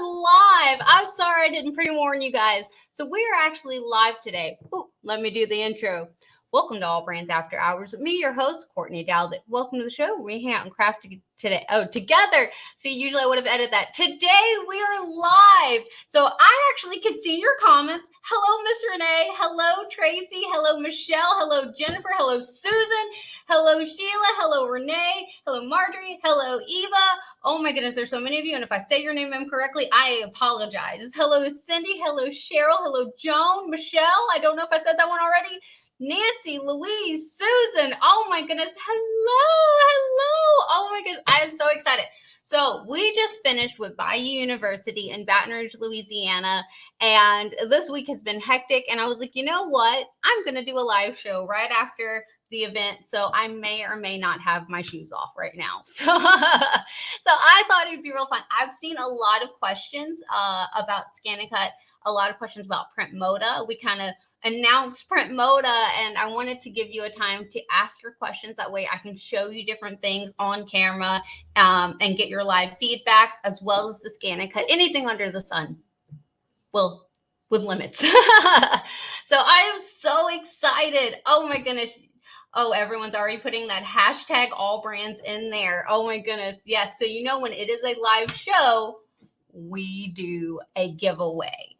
live. I'm sorry I didn't pre-warn you guys. So we are actually live today. Ooh, let me do the intro. Welcome to AllBrands After Hours with me, your host, Courtney Douthat. Welcome to the show. We hang out and craft today. Oh, together. See, usually I would have edited that. Today we are live. So I actually can see your comments. Hello, Miss Renee. Hello, Tracy. Hello, Michelle. Hello, Jennifer. Hello, Susan. Hello, Sheila. Hello, Renee. Hello, Marjorie. Hello, Eva. Oh my goodness, there's so many of you. And if I say your name incorrectly, I apologize. Hello, Cindy. Hello, Cheryl. Hello, Joan. Michelle. I don't know if I said that one already. Nancy, Louise, Susan. Oh my goodness. Hello. Oh my goodness. I am so excited. So we just finished with Bayou University in Baton Rouge, Louisiana. And this week has been hectic. And I was like, you know what? I'm going to do a live show right after the event. So I may or may not have my shoes off right now. So I thought it'd be real fun. I've seen a lot of questions about ScanNCut, a lot of questions about Print Moda. We kind of announced Print Moda, and I wanted to give you a time to ask your questions. That way I can show you different things on camera and get your live feedback, as well as the ScanNCut, anything under the sun. Well, with limits. So I am so excited. Oh my goodness. Oh, everyone's already putting that hashtag AllBrands in there. Oh my goodness. Yes. So you know when it is a live show, we do a giveaway.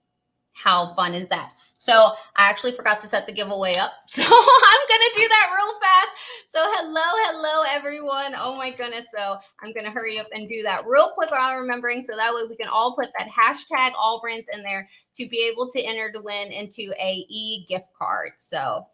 How fun is that? So I actually forgot to set the giveaway up. So I'm going to do that real fast. So hello, everyone. Oh my goodness. So I'm going to hurry up and do that real quick while I'm remembering. So that way we can all put that hashtag AllBrands in there to be able to enter to win into a e-gift card. So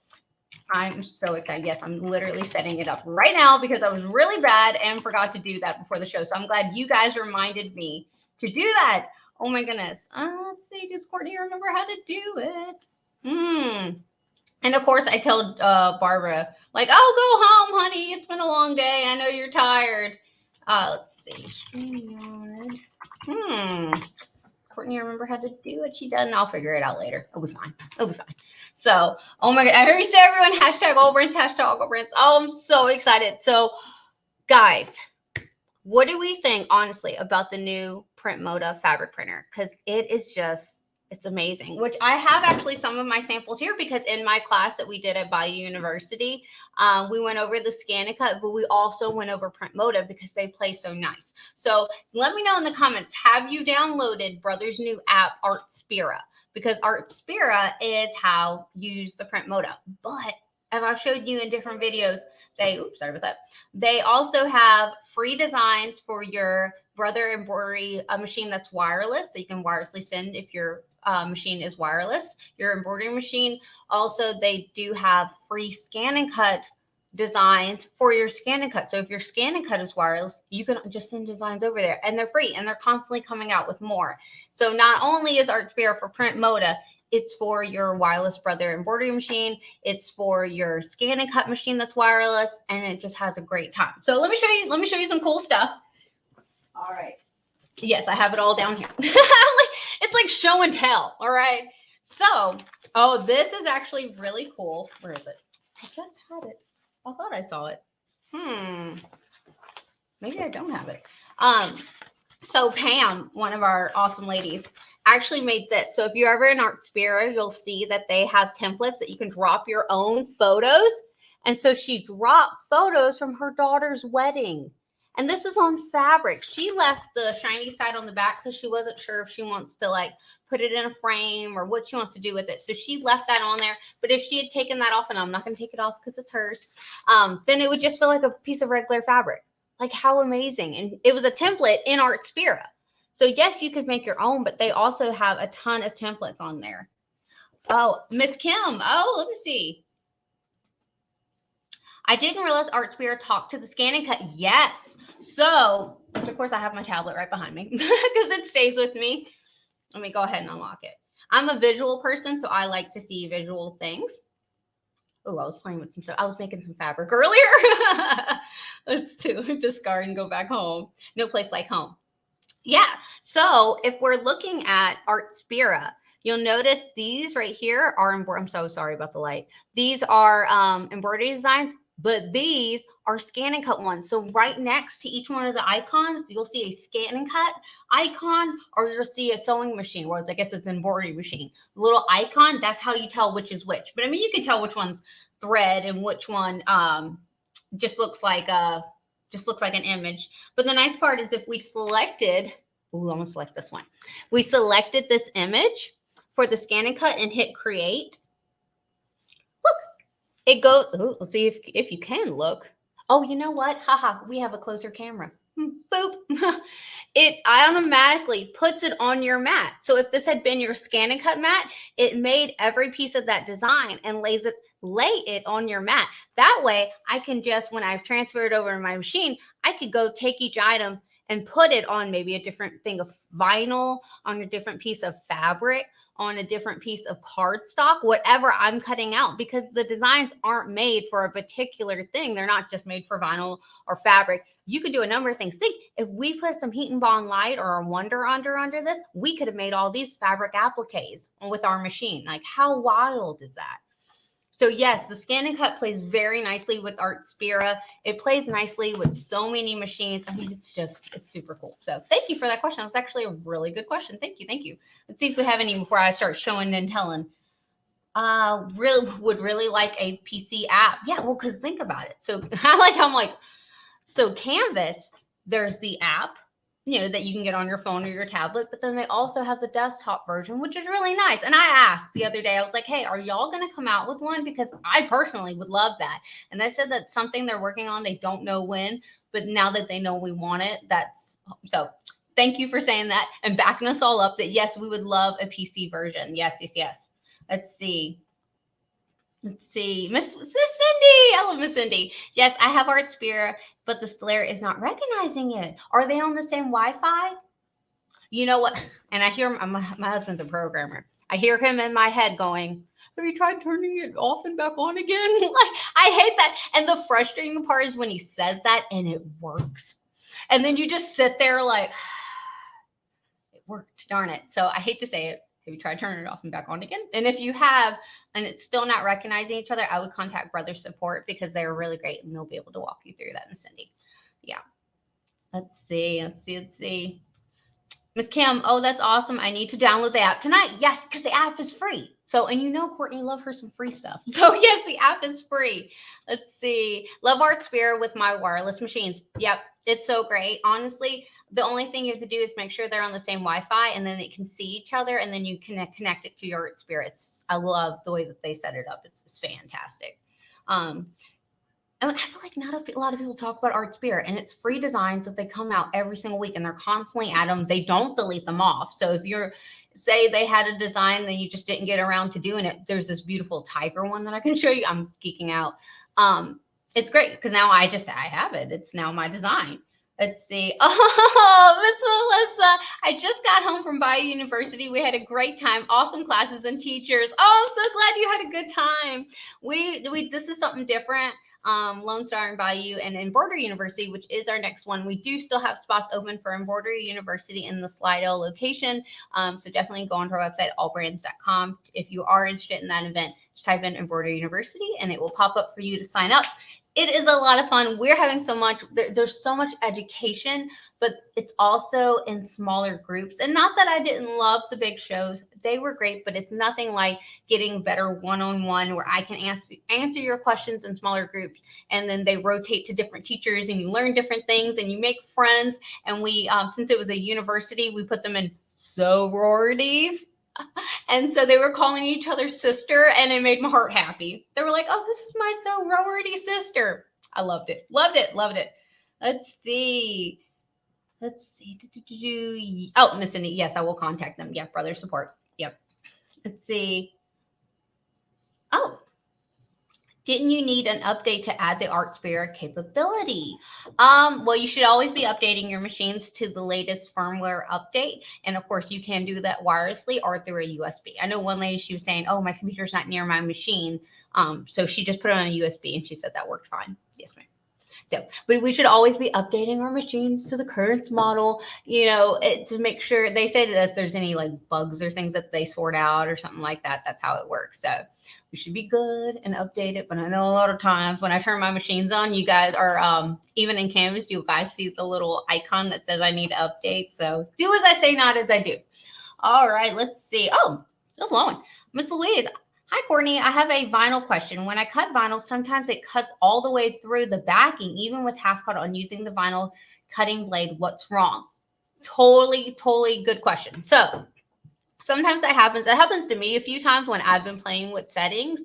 I'm so excited. Yes, I'm literally setting it up right now because I was really bad and forgot to do that before the show. So I'm glad you guys reminded me to do that. Oh my goodness. Let's see. Does Courtney remember how to do it? And of course I told Barbara, like, oh, go home, honey. It's been a long day. I know you're tired. Let's see. StreamYard. Does Courtney remember how to do it? She doesn't. I'll figure it out later. It'll be fine. It'll be fine. So, oh my God. I heard you say everyone, hashtag AllBrands, hashtag AllBrands. Oh, I'm so excited. So, guys, what do we think, honestly, about the new Print Moda fabric printer? Because it is just, it's amazing. Which I have actually some of my samples here because in my class that we did at Bayou University, we went over the ScanNCut, but we also went over Print Moda because they play so nice. So let me know in the comments, have you downloaded Brother's new app, Artspira? Because Artspira is how you use the Print Moda. But as I've showed you in different videos, they also have free designs for your Brother embroidery machine that's wireless, that you can wirelessly send if your machine is wireless, your embroidery machine. Also, they do have free ScanNCut designs for your ScanNCut. So if your ScanNCut is wireless, you can just send designs over there, and they're free, and they're constantly coming out with more. So not only is Artspira for Print Moda, it's for your wireless Brother embroidery machine. It's for your ScanNCut machine that's wireless, and it just has a great time. So let me show you some cool stuff. All right. Yes, I have it all down here. It's like show and tell. All right. So, oh, this is actually really cool. Where is it? I just had it. I thought I saw it. Maybe I don't have it. So Pam, one of our awesome ladies, actually made this. So if you're ever in Artspira, you'll see that they have templates that you can drop your own photos. And so she dropped photos from her daughter's wedding. And this is on fabric. She left the shiny side on the back because she wasn't sure if she wants to like put it in a frame or what she wants to do with it. So she left that on there. But if she had taken that off, and I'm not going to take it off because it's hers, then it would just feel like a piece of regular fabric. Like how amazing. And it was a template in Artspira. So yes, you could make your own, but they also have a ton of templates on there. Oh, Miss Kim. Oh, let me see. I didn't realize Artspira talked to the ScanNCut. Yes. So, of course, I have my tablet right behind me because it stays with me. Let me go ahead and unlock it. I'm a visual person, so I like to see visual things. Oh, I was playing with some stuff. I was making some fabric earlier. Let's discard and go back home. No place like home. Yeah. So if we're looking at Artspira, you'll notice these right here are, I'm so sorry about the light. These are embroidery designs but these are ScanNCut ones. So right next to each one of the icons, you'll see a ScanNCut icon, or you'll see a sewing machine, or I guess it's an embroidery machine. The little icon, that's how you tell which is which. But I mean, you can tell which one's thread and which one just looks like an image. But the nice part is if we selected, I'm gonna select this one. We selected this image for the ScanNCut and hit create. Look, it goes. Ooh, let's see if you can look. Oh, you know what? Haha, we have a closer camera. Boop. It automatically puts it on your mat. So if this had been your ScanNCut mat, it made every piece of that design and lay it on your mat. That way I can just, when I've transferred over to my machine, I could go take each item and put it on maybe a different thing of vinyl, on a different piece of fabric, on a different piece of cardstock, whatever I'm cutting out, because the designs aren't made for a particular thing. They're not just made for vinyl or fabric. You could do a number of things. Think, if we put some Heat and Bond Light or a Wonder under this, we could have made all these fabric appliques with our machine. Like, how wild is that? So yes, the ScanNCut plays very nicely with Artspira. It plays nicely with so many machines. I mean, it's super cool. So thank you for that question. It was actually a really good question. Thank you. Let's see if we have any before I start showing and telling. Would really like a PC app. Yeah, well, because think about it. So so Canvas, there's the app, that you can get on your phone or your tablet, but then they also have the desktop version, which is really nice. And I asked the other day, I was like, hey, are y'all going to come out with one? Because I personally would love that. And they said that's something they're working on. They don't know when, but now that they know we want it, so thank you for saying that and backing us all up that yes, we would love a PC version. Yes. Let's see. Miss Cindy. I love Miss Cindy. Yes, I have Artspira, but the Slayer is not recognizing it. Are they on the same Wi-Fi? You know what? And I hear my husband's a programmer. I hear him in my head going, have you tried turning it off and back on again? Like, I hate that. And the frustrating part is when he says that and it works. And then you just sit there like, it worked, darn it. So I hate to say it. Have you tried turning it off and back on again? And if you have, and it's still not recognizing each other, I would contact Brother Support because they're really great and they'll be able to walk you through that, Miss Cindy. Yeah. Let's see. Miss Kim, oh, that's awesome. I need to download the app tonight. Yes, because the app is free. So, and Courtney, love her some free stuff. So yes, the app is free. Let's see. Love Artspira with my wireless machines. Yep, it's so great. Honestly, the only thing you have to do is make sure they're on the same Wi-Fi and then they can see each other and then you can connect it to your Artspira. I love the way that they set it up. It's fantastic. I feel like not a lot of people talk about Artspira, and it's free designs that they come out every single week and they're constantly at them. They don't delete them off. So if you're, say they had a design that you just didn't get around to doing it, there's this beautiful tiger one that I can show you. I'm geeking out. It's great because now I have it. It's now my design. Let's see. Oh, Miss Melissa, I just got home from Bayou University. We had a great time. Awesome classes and teachers. Oh, I'm so glad you had a good time. This is something different. Lone Star and Bayou and Embroidery University, which is our next one. We do still have spots open for Embroidery University in the Slidell location. So definitely go onto our website, allbrands.com. If you are interested in that event, just type in Embroidery University and it will pop up for you to sign up. It is a lot of fun. We're having so much, there's so much education, but it's also in smaller groups. And not that I didn't love the big shows. They were great, but it's nothing like getting better one-on-one where I can answer your questions in smaller groups. And then they rotate to different teachers and you learn different things and you make friends. And we, since it was a university, we put them in sororities. And so they were calling each other sister and it made my heart happy. They were like, oh, this is my sorority sister. I loved it. Let's see. Oh, Miss Cindy. Yes, I will contact them. Yeah, Brother Support. Yep. Let's see. Oh, didn't you need an update to add the Artspira capability? Well, you should always be updating your machines to the latest firmware update. And of course, you can do that wirelessly or through a USB. I know one lady, she was saying, oh, my computer's not near my machine. So she just put it on a USB and she said that worked fine. Yes, ma'am. So, but we should always be updating our machines to the current model, to make sure. They say that if there's any like bugs or things that they sort out or something like that, that's how it works. So we should be good and updated. But I know a lot of times when I turn my machines on, you guys are, even in Canvas, you guys see the little icon that says I need to update. So do as I say, not as I do. All right, let's see. Oh, just long one. Miss Louise. Hi, Courtney. I have a vinyl question. When I cut vinyl, sometimes it cuts all the way through the backing, even with half cut on using the vinyl cutting blade. What's wrong? Totally good question. So sometimes that happens. It happens to me a few times when I've been playing with settings,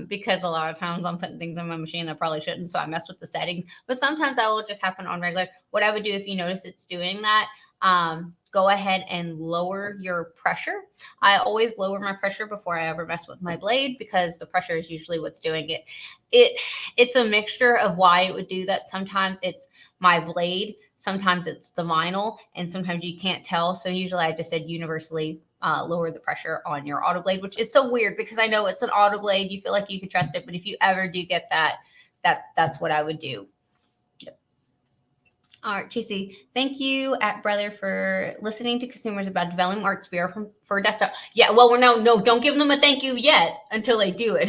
because a lot of times I'm putting things on my machine that probably shouldn't, so I mess with the settings. But sometimes that will just happen on regular. What I would do if you notice it's doing that, go ahead and lower your pressure. I always lower my pressure before I ever mess with my blade, because the pressure is usually what's doing it. It's a mixture of why it would do that. Sometimes it's my blade, sometimes it's the vinyl, and sometimes you can't tell. So usually I just said universally lower the pressure on your auto blade, which is so weird because I know it's an auto blade. You feel like you can trust it, but if you ever do get that's what I would do. All right, Tracy, thank you brother for listening to consumers about developing art sphere for desktop. Yeah, well, no, don't give them a thank you yet until they do it.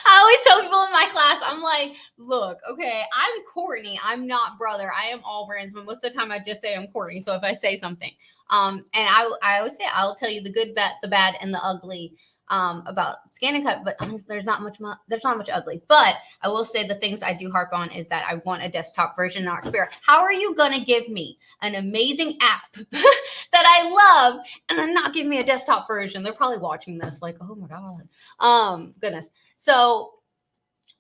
I always tell people in my class, I'm like, look, okay, I'm Courtney. I'm not brother. I am AllBrands, but most of the time I just say I'm Courtney. So if I say something, and I always say, I'll tell you the good, the bad, and the ugly about ScanNCut, but there's not much ugly. But I will say the things I do harp on is that I want a desktop version, not Xperia. How are you gonna give me an amazing app that I love and then not give me a desktop version? They're probably watching this like, oh my god, goodness. So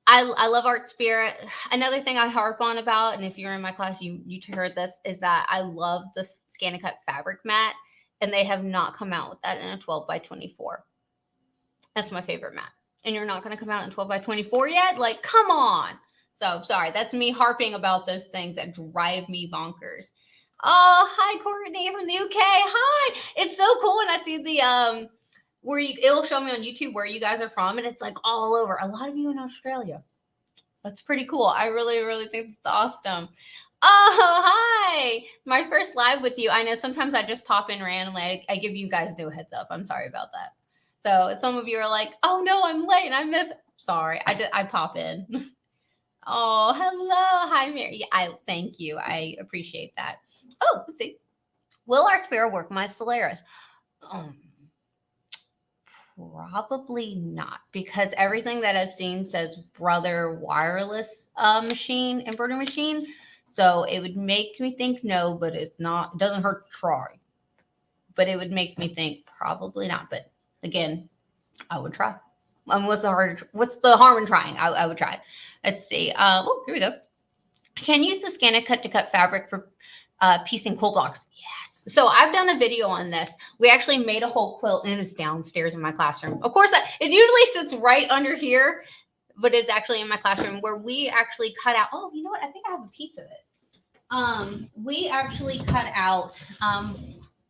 I love Art Spirit. Another thing I harp on about, and if you're in my class, you heard this, is that I love the ScanNCut fabric mat, and they have not come out with that in a 12 by 24. That's my favorite mat. And you're not going to come out in 12 by 24 yet? Like, come on. So sorry, that's me harping about those things that drive me bonkers. Oh, hi, Courtney from the UK. Hi. It's so cool when I see the it'll show me on YouTube where you guys are from, and it's like all over. A lot of you in Australia. That's pretty cool. I really think it's awesome. Oh, hi. My first live with you. I know sometimes I just pop in randomly. I give you guys no heads up. I'm sorry about that. So some of you are like, oh no, I'm late. I missed. Sorry, I pop in. Oh, hello. Hi, Mary. I thank you. I appreciate that. Oh, let's see. Will our spare work my Solaris? Probably not, because everything that I've seen says brother wireless embroidery machine. So it would make me think no, but it's not. It doesn't hurt to try. But it would make me think probably not. But again, I would try. What's the harm in trying? I would try. Let's see. Oh, here we go. Can use the ScanNCut to cut fabric for piecing quilt blocks. Yes. So I've done a video on this. We actually made a whole quilt, and it's downstairs in my classroom. Of course, it usually sits right under here, but it's actually in my classroom where we actually cut out. Oh, you know what? I think I have a piece of it. We actually cut out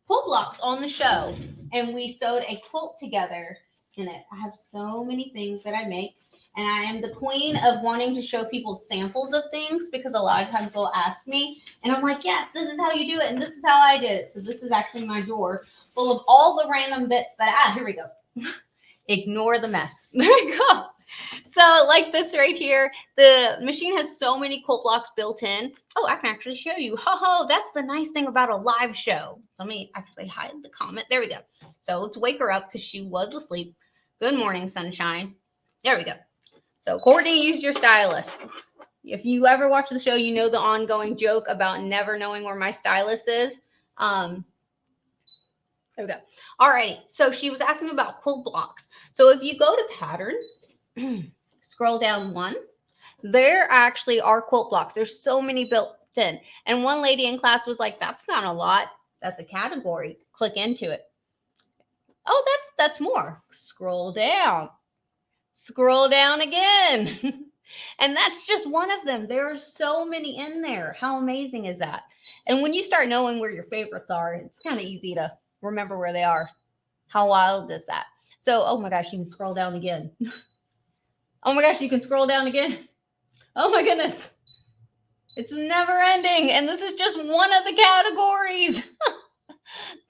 quilt blocks on the show, and we sewed a quilt together in it. I have so many things that I make, and I am the queen of wanting to show people samples of things, because a lot of times they'll ask me, and I'm like, yes, this is how you do it, and this is how I did it. So this is actually my drawer full of all the random bits that here we go. Ignore the mess. There we go. So like this right here, the machine has so many quilt blocks built in. Oh, I can actually show you. That's the nice thing about a live show. So let me actually hide the comment. There we go. So let's wake her up because she was asleep. Good morning, sunshine. There we go. So Courtney, use your stylus. If you ever watch the show, you know the ongoing joke about never knowing where my stylus is. There we go. All right. So she was asking about quilt blocks. So if you go to patterns, scroll down one, there actually are quilt blocks. There's so many built in. And one lady in class was like, that's not a lot. That's a category. Click into it. Oh, that's more. Scroll down. Scroll down again. And that's just one of them. There are so many in there. How amazing is that? And when you start knowing where your favorites are, it's kind of easy to remember where they are. How wild is that? So, oh my gosh, you can scroll down again. Oh my gosh, you can scroll down again. Oh my goodness. It's never ending. And this is just one of the categories.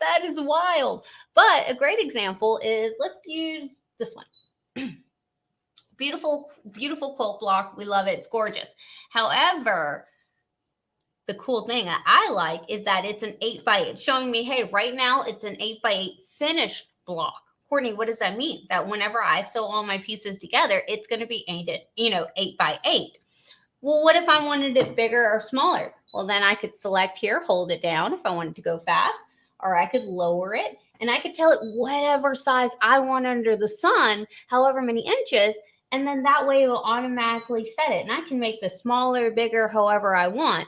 That is wild. But a great example is, let's use this one. Beautiful, beautiful quilt block. We love it. It's gorgeous. However, the cool thing that I like is that it's an 8x8, showing me, hey, right now it's an 8x8 finished block. Courtney, what does that mean? That whenever I sew all my pieces together, it's going to be 8x8. Well, what if I wanted it bigger or smaller? Well, then I could select here, hold it down if I wanted to go fast, or I could lower it, and I could tell it whatever size I want under the sun, however many inches, and then that way it will automatically set it. And I can make this smaller, bigger, however I want.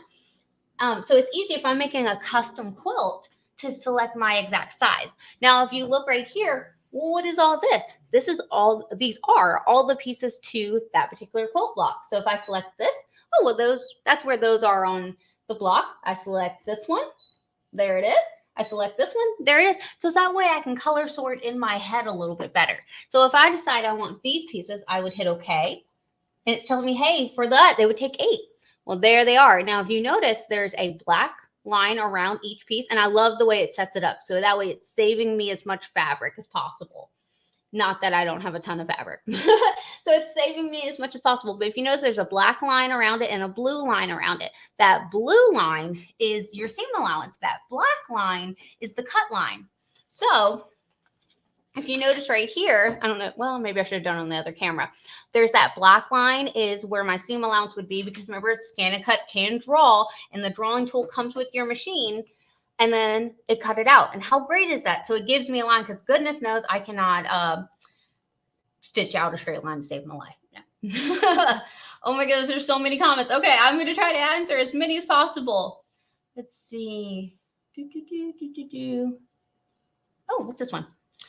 So it's easy if I'm making a custom quilt to select my exact size. Now, if you look right here, well, what is all this? These are all the pieces to that particular quilt block. So if I select this, oh, well, that's where those are on the block. I select this one, there it is. I select this one, there it is. So that way I can color sort in my head a little bit better. So if I decide I want these pieces, I would hit OK. And it's telling me, hey, for that, they would take 8. Well, there they are. Now, if you notice, there's a black line around each piece, and I love the way it sets it up. So that way it's saving me as much fabric as possible. Not that I don't have a ton of fabric. So it's saving me as much as possible. But if you notice, there's a black line around it and a blue line around it. That blue line is your seam allowance. That black line is the cut line. So if you notice right here, I don't know, well, maybe I should have done it on the other camera. There's that black line is where my seam allowance would be, because remember, ScanNCut can draw, and the drawing tool comes with your machine, and then it cut it out. And how great is that? So it gives me a line, because goodness knows I cannot stitch out a straight line to save my life. No. Oh my goodness, there's so many comments. Okay, I'm going to try to answer as many as possible. Let's see. Oh, what's this one?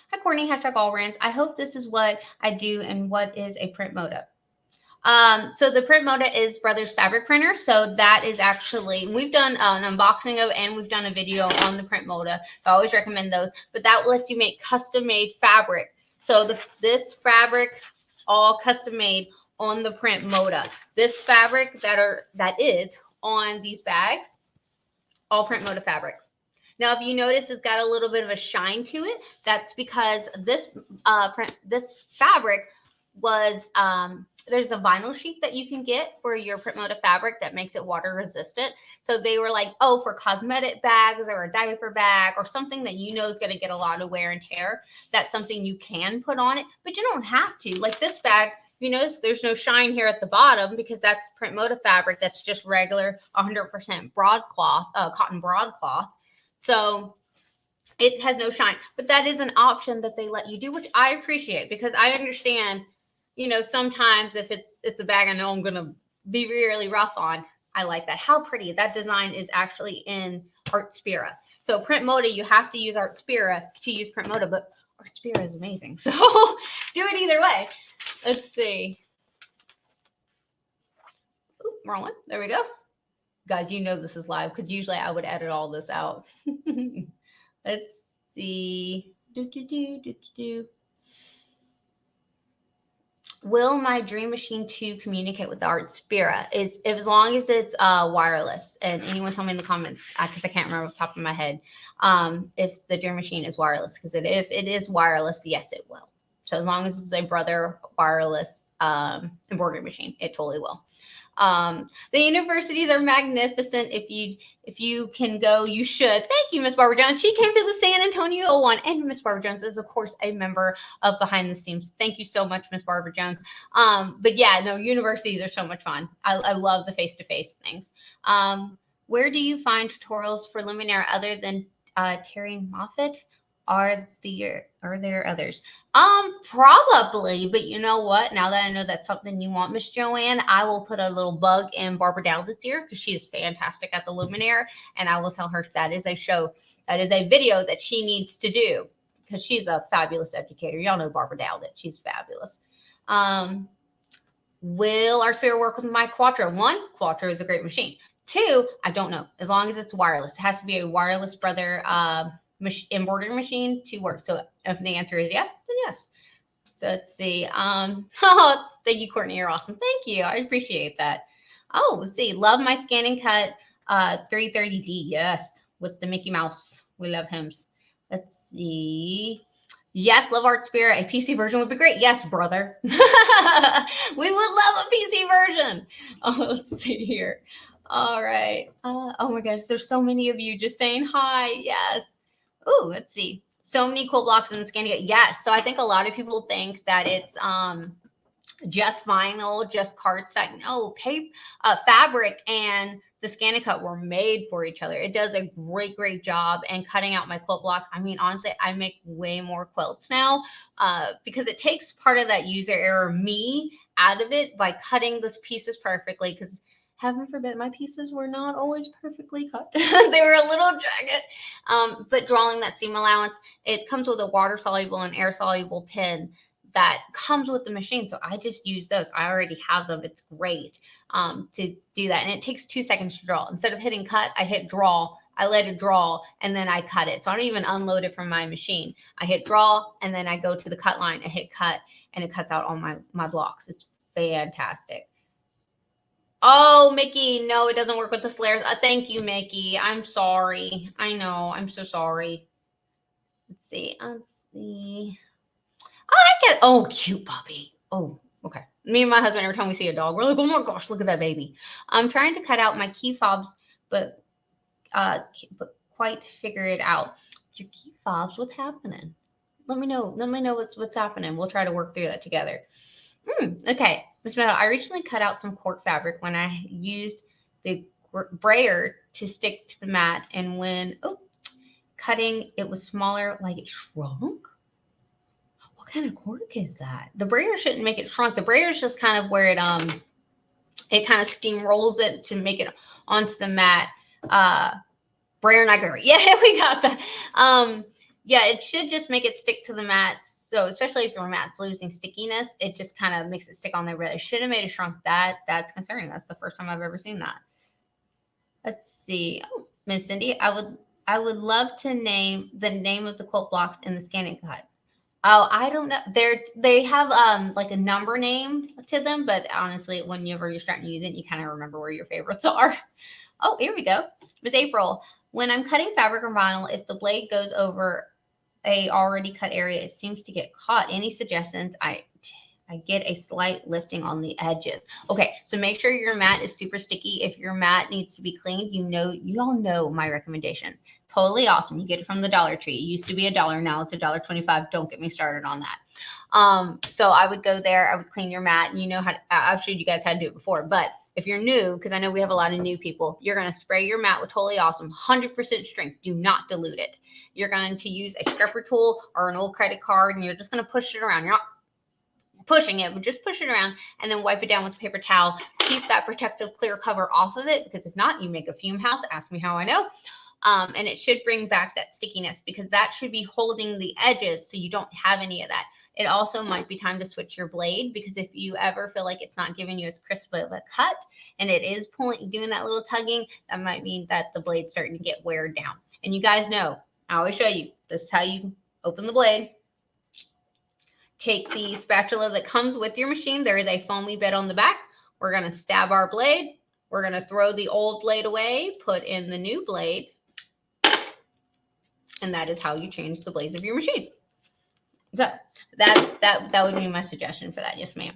Hi, Courtney, #AllBrands. I hope this is what I do and what is a print moda. So the print moda is Brothers Fabric Printer. So that is actually, we've done an unboxing of, and we've done a video on the print moda. So I always recommend those, but that lets you make custom made fabric. So this fabric, all custom made on the print moda. This fabric that is on these bags, all print moda fabric. Now, if you notice, it's got a little bit of a shine to it. That's because this fabric was, there's a vinyl sheet that you can get for your print moda fabric that makes it water resistant. So they were like, oh, for cosmetic bags or a diaper bag or something that you know is going to get a lot of wear and tear, that's something you can put on it, but you don't have to. Like this bag, you notice there's no shine here at the bottom because that's print moda fabric. That's just regular 100% broadcloth, cotton broadcloth. So it has no shine, but that is an option that they let you do, which I appreciate, because I understand, you know, sometimes if it's a bag I know I'm going to be really rough on, I like that. How pretty. That design is actually in Artspira. So print moda, you have to use Artspira to use print moda, but Artspira is amazing. So do it either way. Let's see. Ooh, wrong one. There we go. Guys, you know this is live because usually I would edit all this out. Let's see. Will my Dream Machine 2 communicate with the Artspira? As long as it's wireless. And anyone tell me in the comments, because I can't remember off the top of my head, if the Dream Machine is wireless. Because if it is wireless, yes, it will. So as long as it's a Brother wireless embroidery machine, it totally will. The universities are magnificent. If you can go, you should. Thank you, Miss Barbara Jones. She came to the San Antonio one, and Miss Barbara Jones is, of course, a member of Behind the Seams. Thank you so much, Miss Barbara Jones. But yeah, no, universities are so much fun. I love the face-to-face things. Where do you find tutorials for luminaire other than Terry Moffat? Are there others? Probably, but you know what? Now that I know that's something you want, Miss Joanne, I will put a little bug in Barbara Douthat's ear because she is fantastic at the luminaire, and I will tell her that is a video that she needs to do because she's a fabulous educator. Y'all know Barbara Douthat; she's fabulous. Will Artspira work with my Quattro? 1, Quattro is a great machine. 2, I don't know. As long as it's wireless, it has to be a wireless Brother embroidery machine to work. So if the answer is yes, then yes. So let's see. Oh, thank you, Courtney. You're awesome. Thank you. I appreciate that. Oh, let's see. Love my ScanNCut 330D. Yes, with the Mickey Mouse. We love him. Let's see. Yes, Love Art Spirit. A PC version would be great. Yes, brother. We would love a PC version. Oh, let's see here. All right. Oh my gosh, there's so many of you just saying hi. Yes. Oh, let's see. So many cool blocks in the ScanNCut. Yes. So I think a lot of people think that it's just vinyl, just cardstock. No, paper, fabric, and the ScanNCut were made for each other. It does a great job. And cutting out my quilt blocks, I mean, honestly, I make way more quilts now because it takes part of that user error me out of it by cutting those pieces perfectly. Because heaven forbid, my pieces were not always perfectly cut. They were a little jagged. But drawing that seam allowance, it comes with a water soluble and air soluble pin that comes with the machine. So I just use those. I already have them. It's great to do that. And it takes 2 seconds to draw. Instead of hitting cut, I hit draw. I let it draw and then I cut it. So I don't even unload it from my machine. I hit draw and then I go to the cut line and hit cut and it cuts out all my blocks. It's fantastic. Oh, Mickey, no, it doesn't work with the slayers. Thank you, Mickey. I'm sorry. I know. I'm so sorry. Let's see. I get, oh, cute puppy. Oh, okay. Me and my husband, every time we see a dog, we're like, oh my gosh, look at that baby. I'm trying to cut out my key fobs, but quite figure it out. Your key fobs, what's happening? Let me know. Let me know what's happening. We'll try to work through that together. Okay, Miss Meadow, I recently cut out some cork fabric when I used the brayer to stick to the mat, and when cutting, it was smaller, like it shrunk. What kind of cork is that? The brayer shouldn't make it shrunk. The brayer is just kind of where it kind of steamrolls it to make it onto the mat. Brayer Niagara. Yeah, we got that. Yeah, it should just make it stick to the mat. So especially if your mat's losing stickiness, it just kind of makes it stick on there. But it should have made it shrunk. That's concerning. That's the first time I've ever seen that. Let's see. Oh, Miss Cindy, I would love to name the name of the quilt blocks in the ScanNCut. Oh, I don't know. They have like a number name to them, but honestly, whenever you're starting to use it, you kind of remember where your favorites are. Oh, here we go. Miss April, when I'm cutting fabric or vinyl, if the blade goes over a already cut area, it seems to get caught. Any suggestions? I get a slight lifting on the edges. Okay, so make sure your mat is super sticky. If your mat needs to be cleaned, you all know my recommendation. Totally awesome. You get it from the Dollar Tree. It used to be $1. Now it's $1.25. Don't get me started on that. So I would go there. I would clean your mat. And you know how I've showed you guys how to do it before. But if you're new, because I know we have a lot of new people, you're going to spray your mat with Totally Awesome, 100% strength. Do not dilute it. You're going to use a scraper tool or an old credit card, and you're just going to push it around. You're not pushing it, but just push it around and then wipe it down with a paper towel. Keep that protective clear cover off of it, because if not, you make a fume house. Ask me how I know. And it should bring back that stickiness, because that should be holding the edges so you don't have any of that. It also might be time to switch your blade, because if you ever feel like it's not giving you as crisp of a cut and it is doing that little tugging, that might mean that the blade's starting to get wear down. And you guys know, I always show you, this is how you open the blade. Take the spatula that comes with your machine. There is a foamy bed on the back. We're going to stab our blade. We're going to throw the old blade away, put in the new blade. And that is how you change the blades of your machine. So that would be my suggestion for that. Yes, ma'am.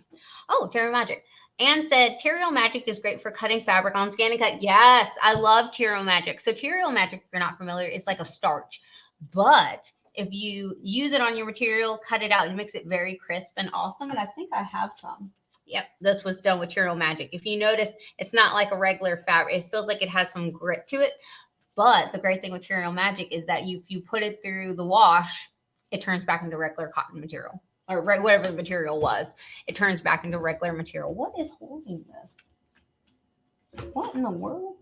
Oh, Terrio Magic. Anne said, Terrio Magic is great for cutting fabric on ScanNCut. Yes, I love Terrio Magic. So Terrio Magic, if you're not familiar, is like a starch. But if you use it on your material, cut it out and mix it very crisp and awesome. And I think I have some. Yep, this was done with Terrio Magic. If you notice, it's not like a regular fabric. It feels like it has some grit to it. But the great thing with Terrio Magic is that if you put it through the wash, it turns back into regular cotton material, or whatever the material was. It turns back into regular material. What is holding this? What in the world?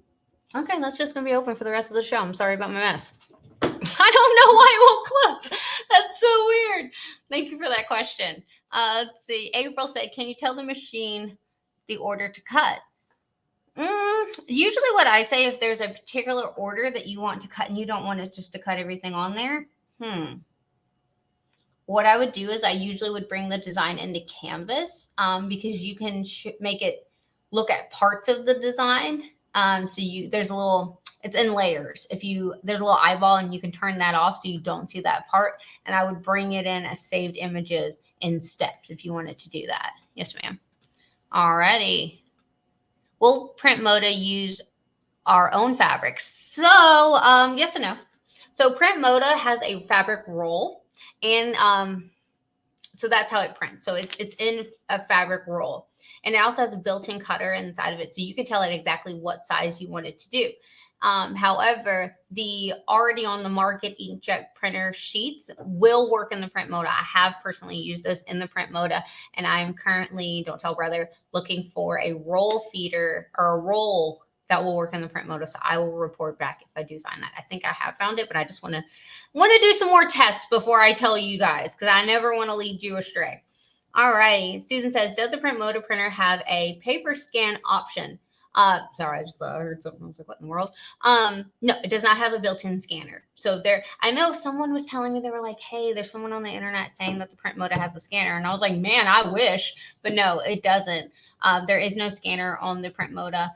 Okay, that's just going to be open for the rest of the show. I'm sorry about my mess. I don't know why it won't close. That's so weird. Thank you for that question. Let's see. April said, can you tell the machine the order to cut? Usually what I say, if there's a particular order that you want to cut and you don't want it just to cut everything on there, what I would do is I usually would bring the design into Canvas, because you can make it look at parts of the design So there's a little, it's in layers. There's a little eyeball and you can turn that off so you don't see that part. And I would bring it in as saved images in steps if you wanted to do that. Yes, ma'am. Alrighty. Will Print Moda use our own fabrics? So, yes and no. So Print Moda has a fabric roll, and so that's how it prints. So it's in a fabric roll, and it also has a built-in cutter inside of it, so you can tell it exactly what size you want it to do. However, the already on the market inkjet printer sheets will work in the Print Moda. I have personally used those in the Print Moda, and I'm currently, don't tell brother, looking for a roll feeder or a roll that will work in the Print Moda. So I will report back if I do find that. I think I have found it, but I just want to do some more tests before I tell you guys, because I never want to lead you astray. All right. Susan says, does the Print Moda printer have a paper scan option? Sorry, I just heard something. I was like, what in the world? No, it does not have a built-in scanner. So I know someone was telling me, they were like, hey, there's someone on the internet saying that the Print Moda has a scanner. And I was like, man, I wish, but no, it doesn't. There is no scanner on the Print Moda.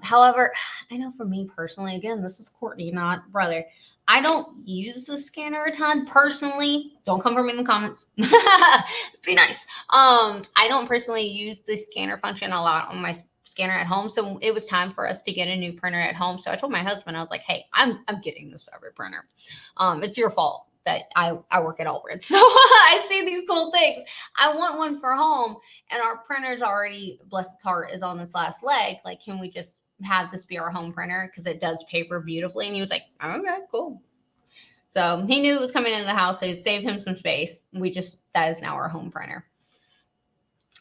However, I know for me personally, again, this is Courtney, not brother. I don't use the scanner a ton personally. Don't come for me in the comments. Be nice. I don't personally use the scanner function a lot on my scanner at home. So it was time for us to get a new printer at home. So I told my husband, I was like, hey, I'm getting this fabric printer. It's your fault that I work at AllBrands. So I see these cool things. I want one for home, and our printer's already, bless its heart, is on this last leg. Like, can we just have this be our home printer? Because it does paper beautifully. And he was like, okay, cool. So he knew it was coming into the house, so it saved him some space. That is now our home printer.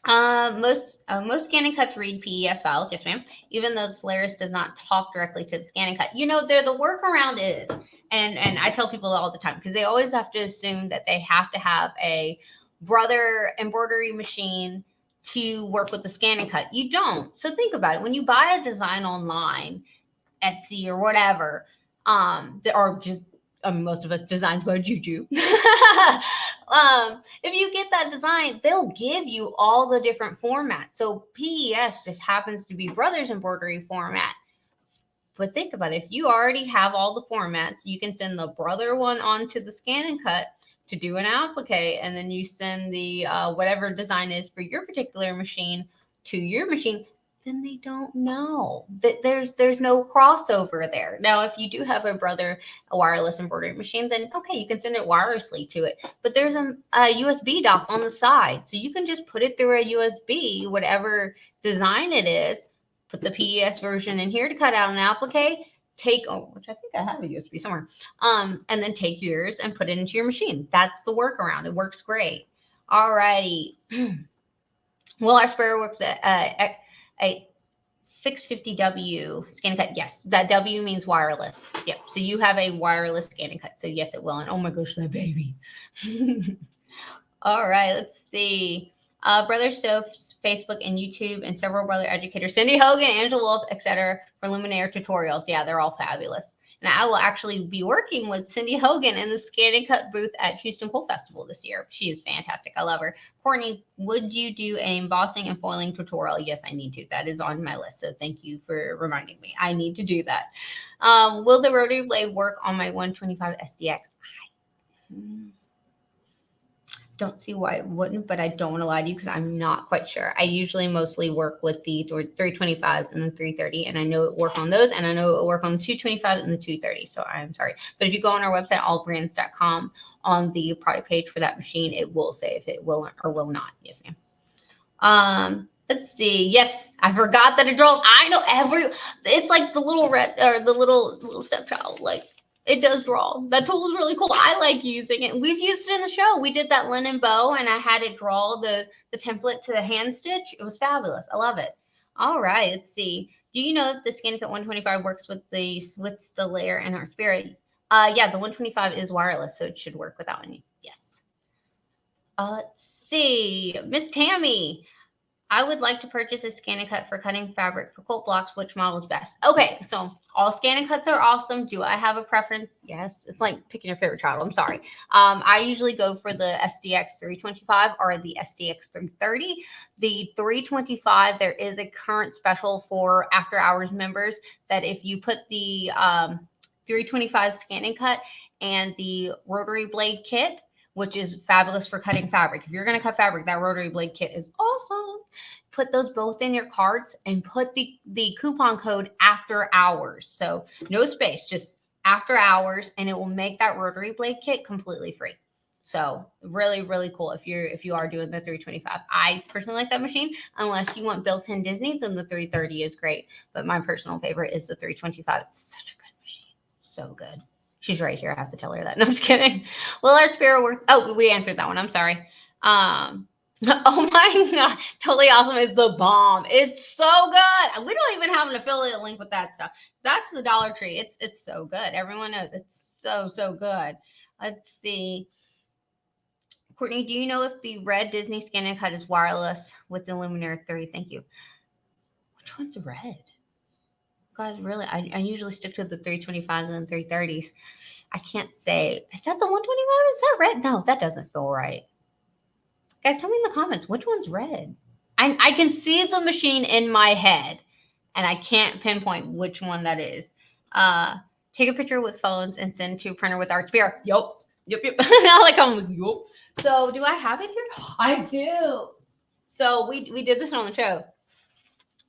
Most ScanNCuts read PES files, yes ma'am, even though the Solaris does not talk directly to the ScanNCut. The workaround is, and I tell people all the time, because they always have to assume that they have to have a brother embroidery machine to work with the ScanNCut. You don't. So think about it. When you buy a design online, Etsy or whatever, or just most of us designs by Juju. If you get that design, they'll give you all the different formats. So PES just happens to be brother's embroidery format. But think about it. If you already have all the formats, you can send the brother one onto the ScanNCut to do an applique, and then you send the whatever design is for your particular machine to your machine. Then they don't know that there's no crossover there. Now, if you do have a wireless embroidery machine, then okay, you can send it wirelessly to it. But there's a USB dock on the side, so you can just put it through a USB, whatever design it is. Put the PES version in here to cut out an applique. Which I think I have a USB somewhere, and then take yours and put it into your machine. That's the workaround. It works great. All righty. Will our sprayer work a 650W ScanNCut? Yes, that W means wireless. Yep. So you have a wireless ScanNCut. So yes, it will. And oh my gosh, that baby. All right, let's see. Brother Soph's Facebook and YouTube, and several brother educators, Cindy Hogan, Angela Wolf, etc., for Luminaire tutorials. Yeah, they're all fabulous. And I will actually be working with Cindy Hogan in the ScanNCut booth at Houston Pool Festival this year. She is fantastic. I love her. Courtney, would you do an embossing and foiling tutorial? Yes, I need to. That is on my list. So thank you for reminding me. I need to do that. Will the rotary blade work on my 125 SDX? Don't see why it wouldn't, but I don't want to lie to you because I'm not quite sure. I usually mostly work with the 325s and the 330, and I know it work on those, and I know it will work on the 225 and the 230. So I'm sorry. But if you go on our website, allbrands.com, on the product page for that machine, it will say if it will or will not. Yes, ma'am. Let's see. Yes, I forgot that it draws. I know it's like the little red or the little stepchild, like. It does draw. That tool is really cool. I like using it. We've used it in the show. We did that linen bow, and I had it draw the template to the hand stitch. It was fabulous. I love it. All right, let's see. Do you know if the ScanNCut 125 works with the layer in our spirit? Yeah, the 125 is wireless, so it should work without any. Yes. Let's see. Miss Tammy. I would like to purchase a ScanNCut for cutting fabric for quilt blocks. Which model is best? Okay, so all ScanNCuts are awesome. Do I have a preference? Yes. It's like picking your favorite child. I'm sorry. I usually go for the SDX 325 or the SDX 330. The 325, there is a current special for after hours members that if you put the 325 ScanNCut and the rotary blade kit, which is fabulous for cutting fabric. If you're going to cut fabric, that rotary blade kit is awesome. Put those both in your carts and put the coupon code after hours. So no space, just after hours, and it will make that rotary blade kit completely free. So really, really cool if you are doing the 325. I personally like that machine. Unless you want built-in Disney, then the 330 is great. But my personal favorite is the 325. It's such a good machine. So good. She's right here. I have to tell her that. No, I'm just kidding. Will our Sparrow work? Oh, we answered that one. I'm sorry. Oh my God. Totally Awesome is the bomb. It's so good. We don't even have an affiliate link with that stuff. That's the Dollar Tree. It's so good. Everyone knows it's so good. Let's see. Courtney, do you know if the red Disney ScanNCut is wireless with the Luminar 3? Thank you. Which one's red? Guys, really, I usually stick to the 325s and 330s. I can't say. Is that the 125? Is that red? No, that doesn't feel right. Guys, tell me in the comments, which one's red? I can see the machine in my head, and I can't pinpoint which one that is. Take a picture with phones and send to printer with art spare. Yep. Like I'm like, yup. So do I have it here? I do. So we did this on the show.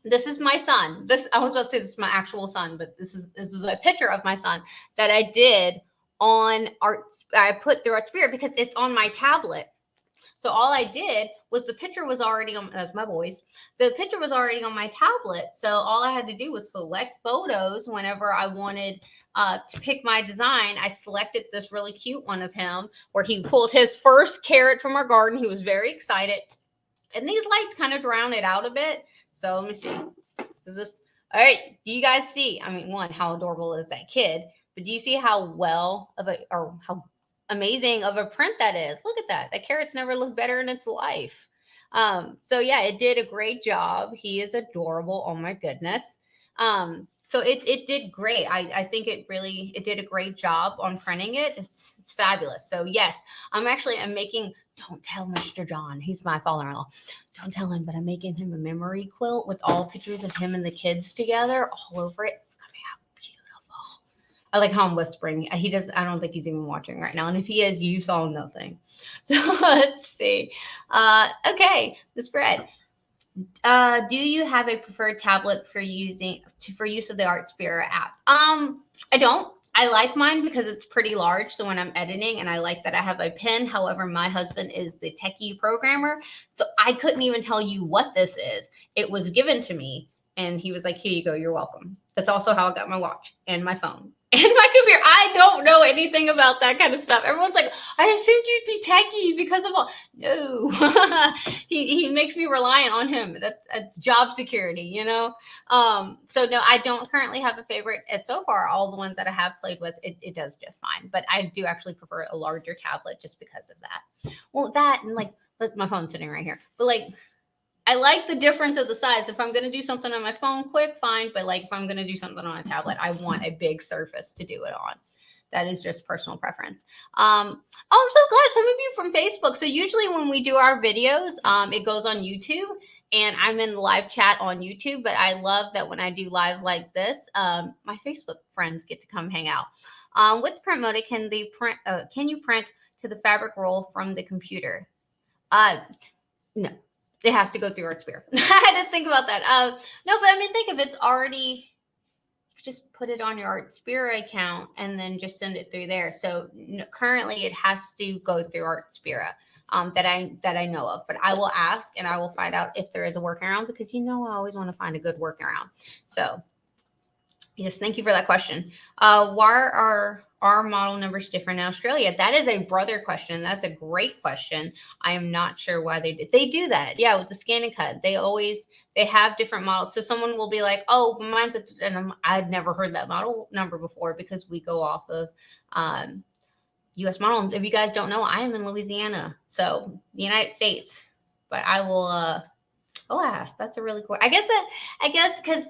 This is my son. I was about to say this is my actual son, but this is a picture of my son that I did on I put through ArtSpirit because it's on my tablet. So all I did was the picture was already on, that's my voice. The picture was already on my tablet. So all I had to do was select photos whenever I wanted to pick my design. I selected this really cute one of him where he pulled his first carrot from our garden. He was very excited. And these lights kind of drown it out a bit. So let me see. Does this, all right. Do you guys see? I mean, one, how adorable is that kid? But do you see how how amazing of a print that is? Look at that. That carrot's never looked better in its life. So yeah, it did a great job. He is adorable. Oh my goodness. So it did great. I think it did a great job on printing it. It's fabulous. So yes, I'm making, don't tell Mr. John, he's my father-in-law. Don't tell him, but I'm making him a memory quilt with all pictures of him and the kids together all over it. It's gonna be beautiful. I like how I'm whispering. I don't think he's even watching right now. And if he is, you saw nothing. So let's see. Okay, the spread. Do you have a preferred tablet for use of the ArtSpirit app? I don't. I like mine because it's pretty large. So when I'm editing, and I like that I have a pen. However, my husband is the techie programmer, so I couldn't even tell you what this is. It was given to me, and he was like, "Here you go. You're welcome." That's also how I got my watch and my phone and my computer. I don't know anything about that kind of stuff. Everyone's like, I assumed you'd be techie because of all. No, he makes me reliant on him. That's job security, you know? So no, I don't currently have a favorite. As so far, all the ones that I have played with, it does just fine. But I do actually prefer a larger tablet just because of that. Well, that and like my phone's sitting right here. But like, I like the difference of the size. If I'm going to do something on my phone quick, fine. But like if I'm going to do something on a tablet, I want a big surface to do it on. That is just personal preference. I'm so glad some of you from Facebook. So usually when we do our videos, it goes on YouTube and I'm in the live chat on YouTube. But I love that when I do live like this, my Facebook friends get to come hang out. With print mode, can you print to the fabric roll from the computer? No. It has to go through ArtSpirit. I had to think about that. No, but I mean, think if it's already, just put it on your ArtSpirit account and then just send it through there. So currently it has to go through ArtSpirit that I know of. But I will ask and I will find out if there is a workaround because I always want to find a good workaround. So yes, thank you for that question. Why are our model numbers different in Australia? That is a brother question. That's a great question. I am not sure why they do that. Yeah, with the ScanNCut, they have different models. So someone will be like, oh, mine's and I'd never heard that model number before because we go off of U.S. model. If you guys don't know, I am in Louisiana, so the United States. But I will Alas, that's a really cool. I guess because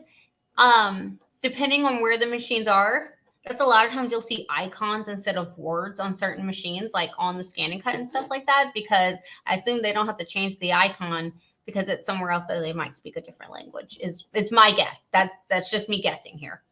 depending on where the machines are, that's a lot of times you'll see icons instead of words on certain machines, like on the ScanNCut and stuff like that, because I assume they don't have to change the icon because it's somewhere else that they might speak a different language. Is my guess. That's just me guessing here.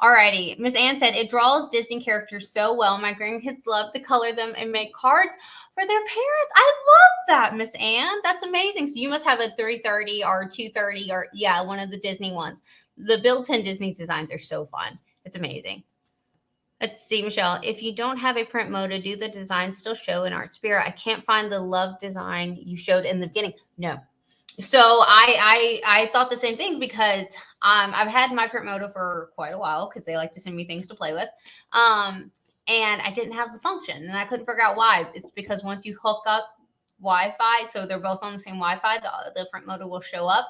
Alrighty, Miss Ann said it draws Disney characters so well. My grandkids love to color them and make cards for their parents. I love that, Miss Ann. That's amazing. So you must have a 330 or 230 or yeah, one of the Disney ones. The built-in Disney designs are so fun. It's amazing. Let's see, Michelle. If you don't have a print mode, do the design still show in Art Spirit? I can't find the love design you showed in the beginning. No. So I thought the same thing because I've had my print moto for quite a while because they like to send me things to play with. And I didn't have the function and I couldn't figure out why. It's because once you hook up Wi-Fi, so they're both on the same Wi-Fi, the print moto will show up.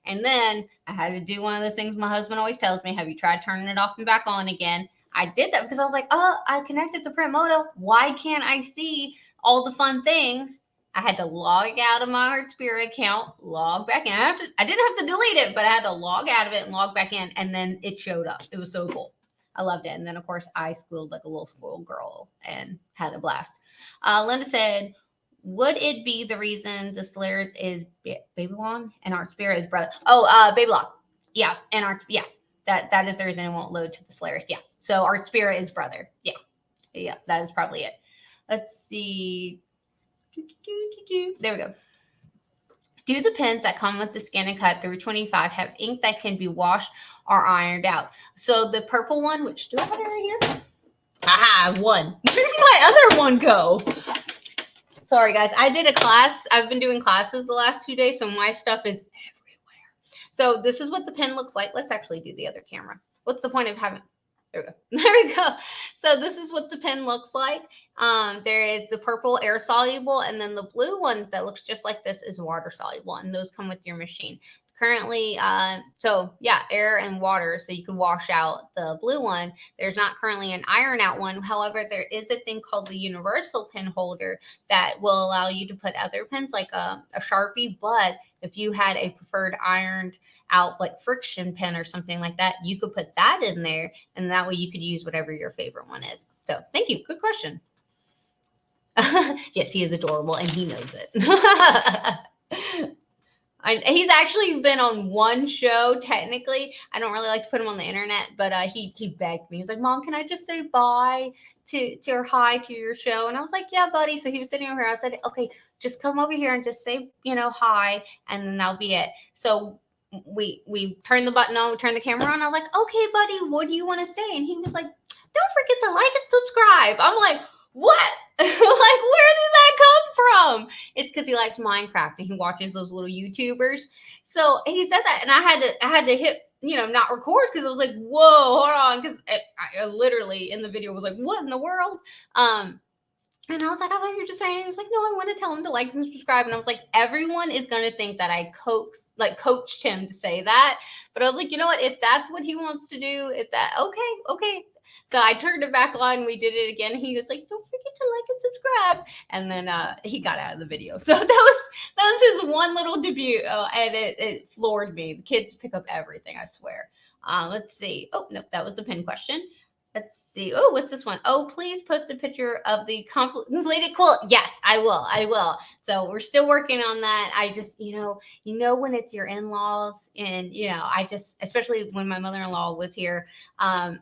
And then I had to do one of those things my husband always tells me, have you tried turning it off and back on again? I did that because I was like, oh, I connected to print moto. Why can't I see all the fun things? I had to log out of my Art Spirit account, log back in. I didn't have to delete it, but I had to log out of it and log back in, and then it showed up. It was so cool. I loved it. And then, of course, I squealed like a little squirrel girl and had a blast. Linda said, would it be the reason the Slayers is Babylon and Art Spirit is brother? Oh, Babylon. Yeah, and that is the reason it won't load to the Slayers. Yeah, so Art Spirit is brother. Yeah, that is probably it. Let's see. There we go. Do the pens that come with the ScanNCut 325 have ink that can be washed or ironed out? So the purple one, which do I have it right here? I have one. Where did my other one go? Sorry, guys. I did a class. I've been doing classes the last 2 days, so my stuff is everywhere. So this is what the pen looks like. Let's actually do the other camera. What's the point of having... There we go. There we go. So this is what the pen looks like. There is the purple air soluble, and then the blue one that looks just like this is water soluble, and those come with your machine. Currently, so yeah, air and water, so you can wash out the blue one. There's not currently an iron out one. However, there is a thing called the universal pen holder that will allow you to put other pens like a Sharpie, but if you had a preferred ironed out like friction pen or something like that, you could put that in there, and that way you could use whatever your favorite one is. So thank you. Good question. Yes, he is adorable and he knows it. He's actually been on one show, technically. I don't really like to put him on the internet, but he begged me. He's like, Mom, can I just say bye to or hi to your show? And I was like, yeah, buddy. So he was sitting over here. I said, okay, just come over here and just say, hi, and then that'll be it. So we turned the button on, we turned the camera on. I was like, okay, buddy, what do you want to say? And he was like, don't forget to like and subscribe. I'm like, what? Like, where did that come from? It's because he likes Minecraft and he watches those little YouTubers. So he said that, and I had to hit, not record because I was like, whoa, hold on, because I literally in the video was like, what in the world? And I was like, I thought you were just saying. He was like, no, I want to tell him to like and subscribe. And I was like, everyone is going to think that I coached him to say that. But I was like, you know what? If that's what he wants to do, okay. So I turned it back on. We did it again. He was like, don't forget to like and subscribe. And then he got out of the video. So that was his one little debut. And it floored me. The kids pick up everything, I swear. Let's see. Oh, no, that was the pin question. Let's see. Oh, what's this one? Oh, please post a picture of the completed quilt. Yes, I will. So we're still working on that. I just, when it's your in-laws and, I just, especially when my mother-in-law was here, and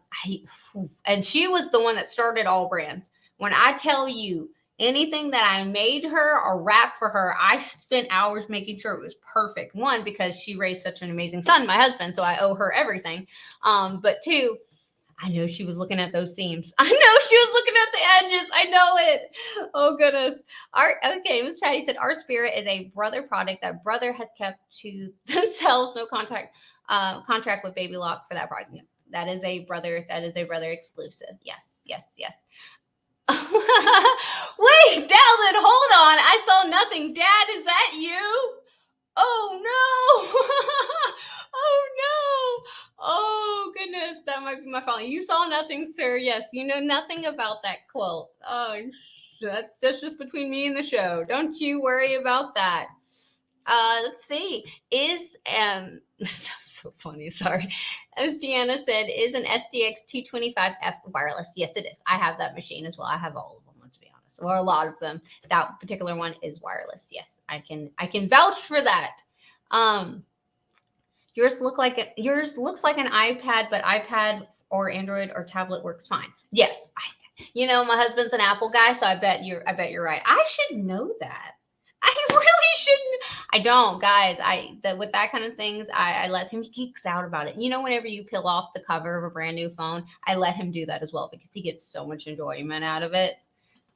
she was the one that started AllBrands. When I tell you anything that I made her or wrapped for her, I spent hours making sure it was perfect. One, because she raised such an amazing son, my husband, so I owe her everything. But two, I know she was looking at those seams. I know she was looking at the edges. I know it. Oh, goodness. Okay, Miss Patty said, Art Spirit is a brother product that brother has kept to themselves. No contract with Baby Lock for that product. No, that is a brother exclusive. Yes. Wait, Dallin, hold on. I saw nothing. Dad, is that you? Oh, no. Oh, no. Oh, goodness. That might be my fault. You saw nothing, sir. Yes, you know nothing about that quilt. Oh, that's just between me and the show. Don't you worry about that. Let's see. Is so funny. Sorry. As Deanna said, is an SDX 225F wireless? Yes, it is. I have that machine as well. I have all of them. Let's be honest, or a lot of them. That particular one is wireless. Yes, I can vouch for that. Yours looks like an iPad, but iPad or Android or tablet works fine. Yes, my husband's an Apple guy, so I bet you're right. I should know that. I really shouldn't. I don't, guys. With that kind of things, I let him. He geeks out about it. Whenever you peel off the cover of a brand new phone, I let him do that as well because he gets so much enjoyment out of it.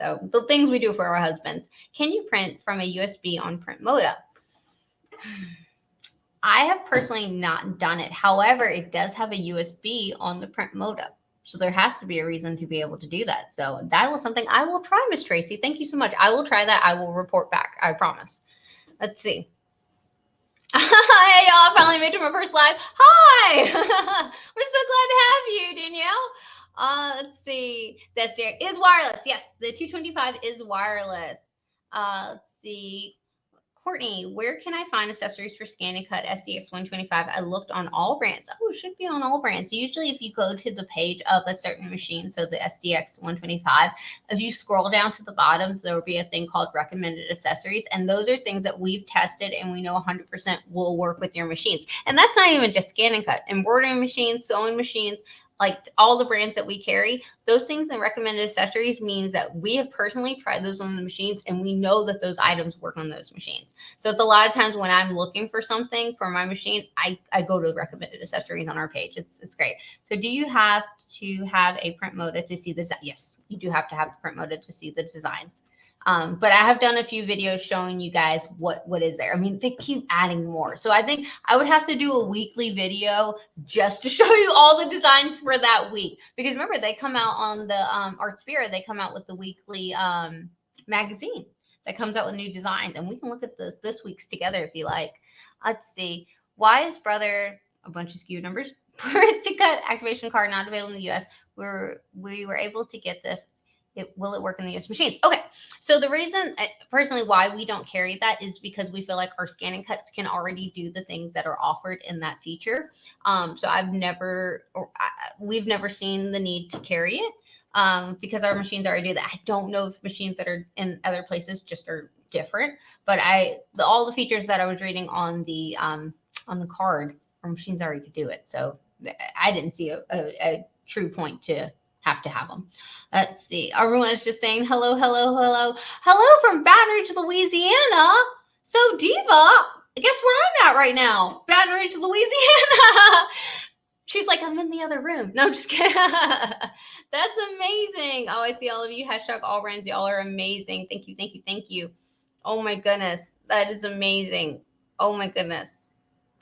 So the things we do for our husbands. Can you print from a USB on print moda? I have personally not done it. However, it does have a USB on the print moda. So there has to be a reason to be able to do that. So that was something I will try, Miss Tracy. Thank you so much. I will try that. I will report back. I promise. Let's see. Hey, y'all. I finally made it to my first live. Hi. We're so glad to have you, Danielle. Let's see. The SDX is wireless. Yes, the 225 is wireless. Let's see. Courtney, where can I find accessories for ScanNCut SDX 125? I looked on AllBrands. Oh, it should be on AllBrands. Usually if you go to the page of a certain machine, so the SDX 125, if you scroll down to the bottom, there will be a thing called recommended accessories. And those are things that we've tested and we know 100% will work with your machines. And that's not even just ScanNCut. Embroidering machines, sewing machines, like all the brands that we carry, those things in recommended accessories means that we have personally tried those on the machines and we know that those items work on those machines. So it's a lot of times when I'm looking for something for my machine, I go to the recommended accessories on our page. It's great. So do you have to have a print moda to see the design? Yes, you do have to have the print moda to see the designs. But I have done a few videos showing you guys what is there. I mean, they keep adding more. So I think I would have to do a weekly video just to show you all the designs for that week. Because remember, they come out on the Artspira. They come out with the weekly magazine that comes out with new designs. And we can look at this week's together if you like. Let's see. Why is brother, a bunch of SKU numbers, print to cut activation card not available in the US? We were able to get this. Will it work in the US machines? Okay, so the reason personally why we don't carry that is because we feel like our ScanNCuts can already do the things that are offered in that feature. So we've never seen the need to carry it because our machines already do that. I don't know if machines that are in other places just are different, but all the features that I was reading on the card, our machines already could do it. So I didn't see a true point to have them. Let's see. Everyone is just saying hello from Baton Rouge, Louisiana. So Diva, guess where I'm at right now? Baton Rouge, Louisiana. She's like, I'm in the other room. No, I'm just kidding. That's amazing. Oh, I see all of you. Hashtag AllBrands. Y'all are amazing. Thank you. Oh my goodness. That is amazing. Oh my goodness.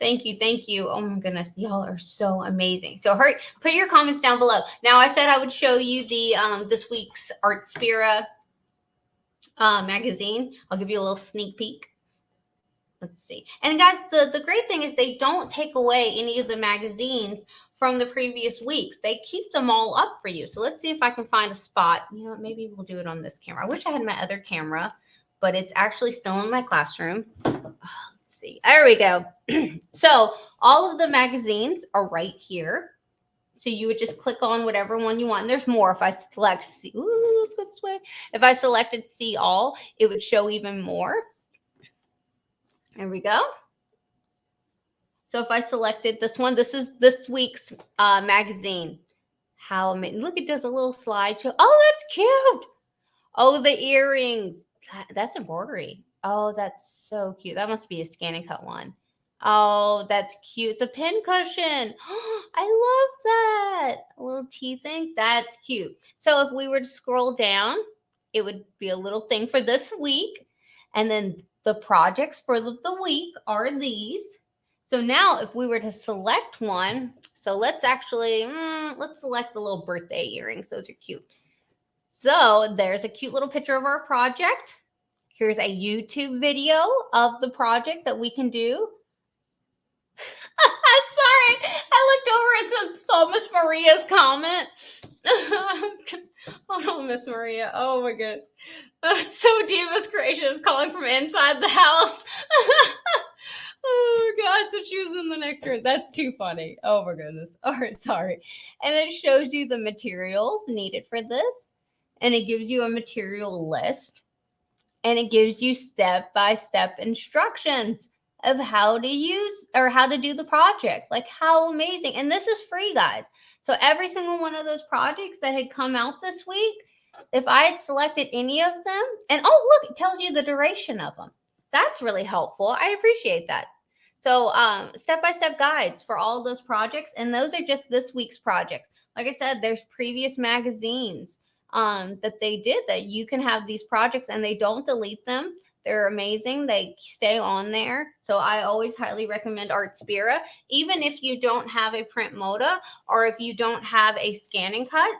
Thank you. Oh my goodness, y'all are so amazing. So put your comments down below. Now I said I would show you the this week's Artspira magazine. I'll give you a little sneak peek. Let's see. And guys, the great thing is they don't take away any of the magazines from the previous weeks. They keep them all up for you. So let's see if I can find a spot. You know what, maybe we'll do it on this camera. I wish I had my other camera, but it's actually still in my classroom. See. There we go. So all of the magazines are right here. So you would just click on whatever one you want. And there's more. If I select see, let's go this way. If I selected see all, it would show even more. There we go. So if I selected this one, this is this week's magazine. How amazing. Look, it does a little slideshow. Oh, that's cute. Oh, the earrings. That's embroidery. Oh, that's so cute. That must be a ScanNCut one. Oh, that's cute. It's a pin cushion. I love that. A little tea thing. That's cute. So if we were to scroll down, it would be a little thing for this week. And then the projects for the week are these. So now if we were to select one, so let's actually, let's select the little birthday earrings. Those are cute. So there's a cute little picture of our project. Here's a YouTube video of the project that we can do. Sorry, I looked over and saw Miss Maria's comment. Oh no, Miss Maria. Oh my god. So Diva's Creation is calling from inside the house. but she was in the next room. That's too funny. Oh my goodness. All right, sorry. And it shows you the materials needed for this. And it gives you a material list. And it gives you step-by-step instructions of how to use or how to do the project. Like, how amazing. And this is free, guys. So every single one of those projects that had come out this week, if I had selected any of them, and oh, look, it tells you the duration of them. That's really helpful. I appreciate that. So step-by-step guides for all those projects. And those are just this week's projects. Like I said, there's previous magazines that they did that you can have these projects and they don't delete them. They're amazing. They stay on there. So I always highly recommend Artspira. Even if you don't have a print moda or if you don't have a ScanNCut,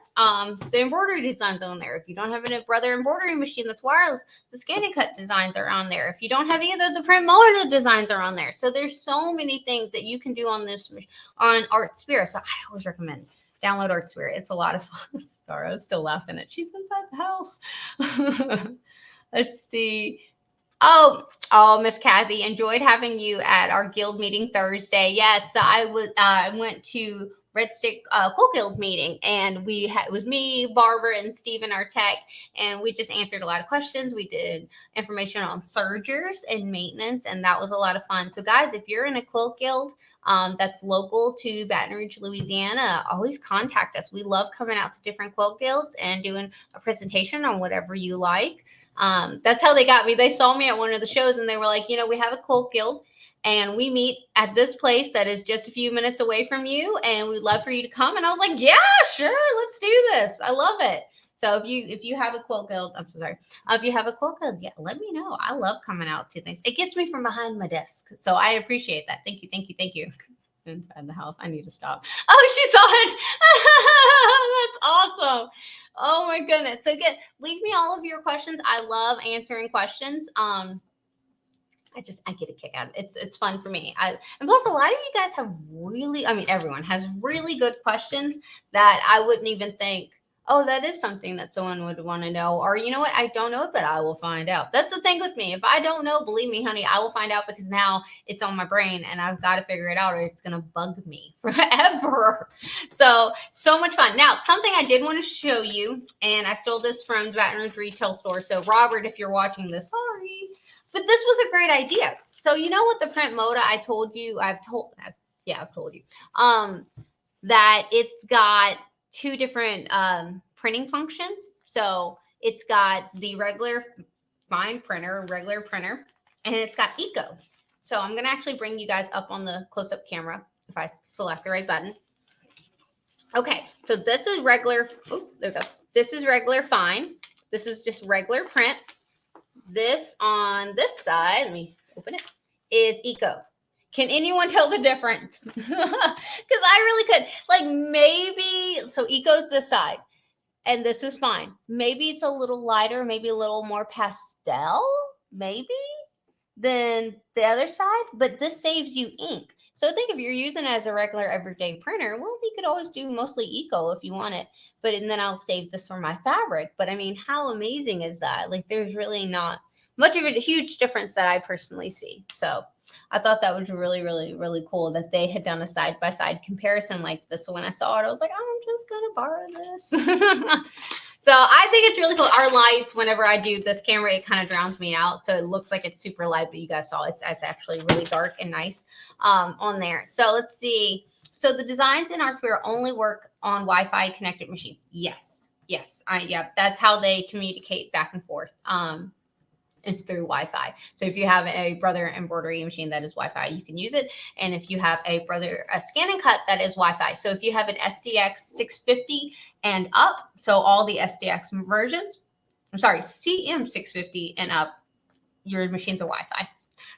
the embroidery designs on there. If you don't have a brother embroidery machine that's wireless, the ScanNCut designs are on there. If you don't have either, the print moda designs are on there. So there's so many things that you can do on this on Artspira. So I always recommend download Artspira. It's a lot of fun. Sorry, I was still laughing at she's inside the house. Let's see. Oh, Miss Kathy, enjoyed having you at our guild meeting Thursday. Yes, I went to Red Stick Quilt Guild meeting, and it was me, Barbara, and Steven, our tech, and we just answered a lot of questions. We did information on sergers and maintenance, and that was a lot of fun. So, guys, if you're in a quilt guild that's local to Baton Rouge, Louisiana, always contact us. We love coming out to different quilt guilds and doing a presentation on whatever you like. That's how they got me. They saw me at one of the shows and they were like, we have a quilt guild and we meet at this place that is just a few minutes away from you, and we'd love for you to come. And I was like, yeah, sure, let's do this. I love it. So if you have a quilt guild, I'm so sorry. If you have a quilt guild, yeah, let me know. I love coming out to things. It gets me from behind my desk. So I appreciate that. Thank you. Thank you. Thank you. Inside the house. I need to stop. Oh, she saw it. That's awesome. Oh my goodness. So good. Leave me all of your questions. I love answering questions. I get a kick out of it. It's fun for me. And plus a lot of you guys have everyone has really good questions that I wouldn't even think, oh, that is something that someone would want to know. Or you know what? I don't know it, but I will find out. That's the thing with me. If I don't know, believe me, honey, I will find out because now it's on my brain and I've got to figure it out or it's going to bug me forever. So much fun. Now, something I did want to show you, and I stole this from the Baton Rouge retail store. So Robert, if you're watching this, sorry, but this was a great idea. So you know what the print moda I've told you, that it's got two different printing functions. So it's got the regular regular printer, and it's got eco. So I'm going to actually bring you guys up on the close-up camera if I select the right button. Okay, so this is regular. Oh, there we go. This is regular fine. This is just regular print. This on this side, let me open it, is eco. Can anyone tell the difference? Because I really could. Like maybe, so eco's this side, and this is fine. Maybe it's a little lighter, maybe a little more pastel, maybe, than the other side, but this saves you ink. So I think if you're using it as a regular everyday printer, well, you could always do mostly eco if you want it. But and then I'll save this for my fabric. But I mean, how amazing is that? Like there's really not much of a huge difference that I personally see. So I thought that was really, really, really cool that they had done a side-by-side comparison like this. So when I saw it, I was like, I'm just going to borrow this. So I think it's really cool. Our lights, whenever I do this camera, it kind of drowns me out. So it looks like it's super light, but you guys saw it's actually really dark and nice on there. So let's see. So the designs in Artspira only work on Wi-Fi connected machines. Yes. Yeah, that's how they communicate back and forth. Is through Wi-Fi. So if you have a brother embroidery machine that is Wi-Fi, you can use it. And if you have a ScanNCut that is Wi-Fi. So if you have an SDX 650 and up, so all the SDX versions, CM 650 and up, your machines are Wi-Fi.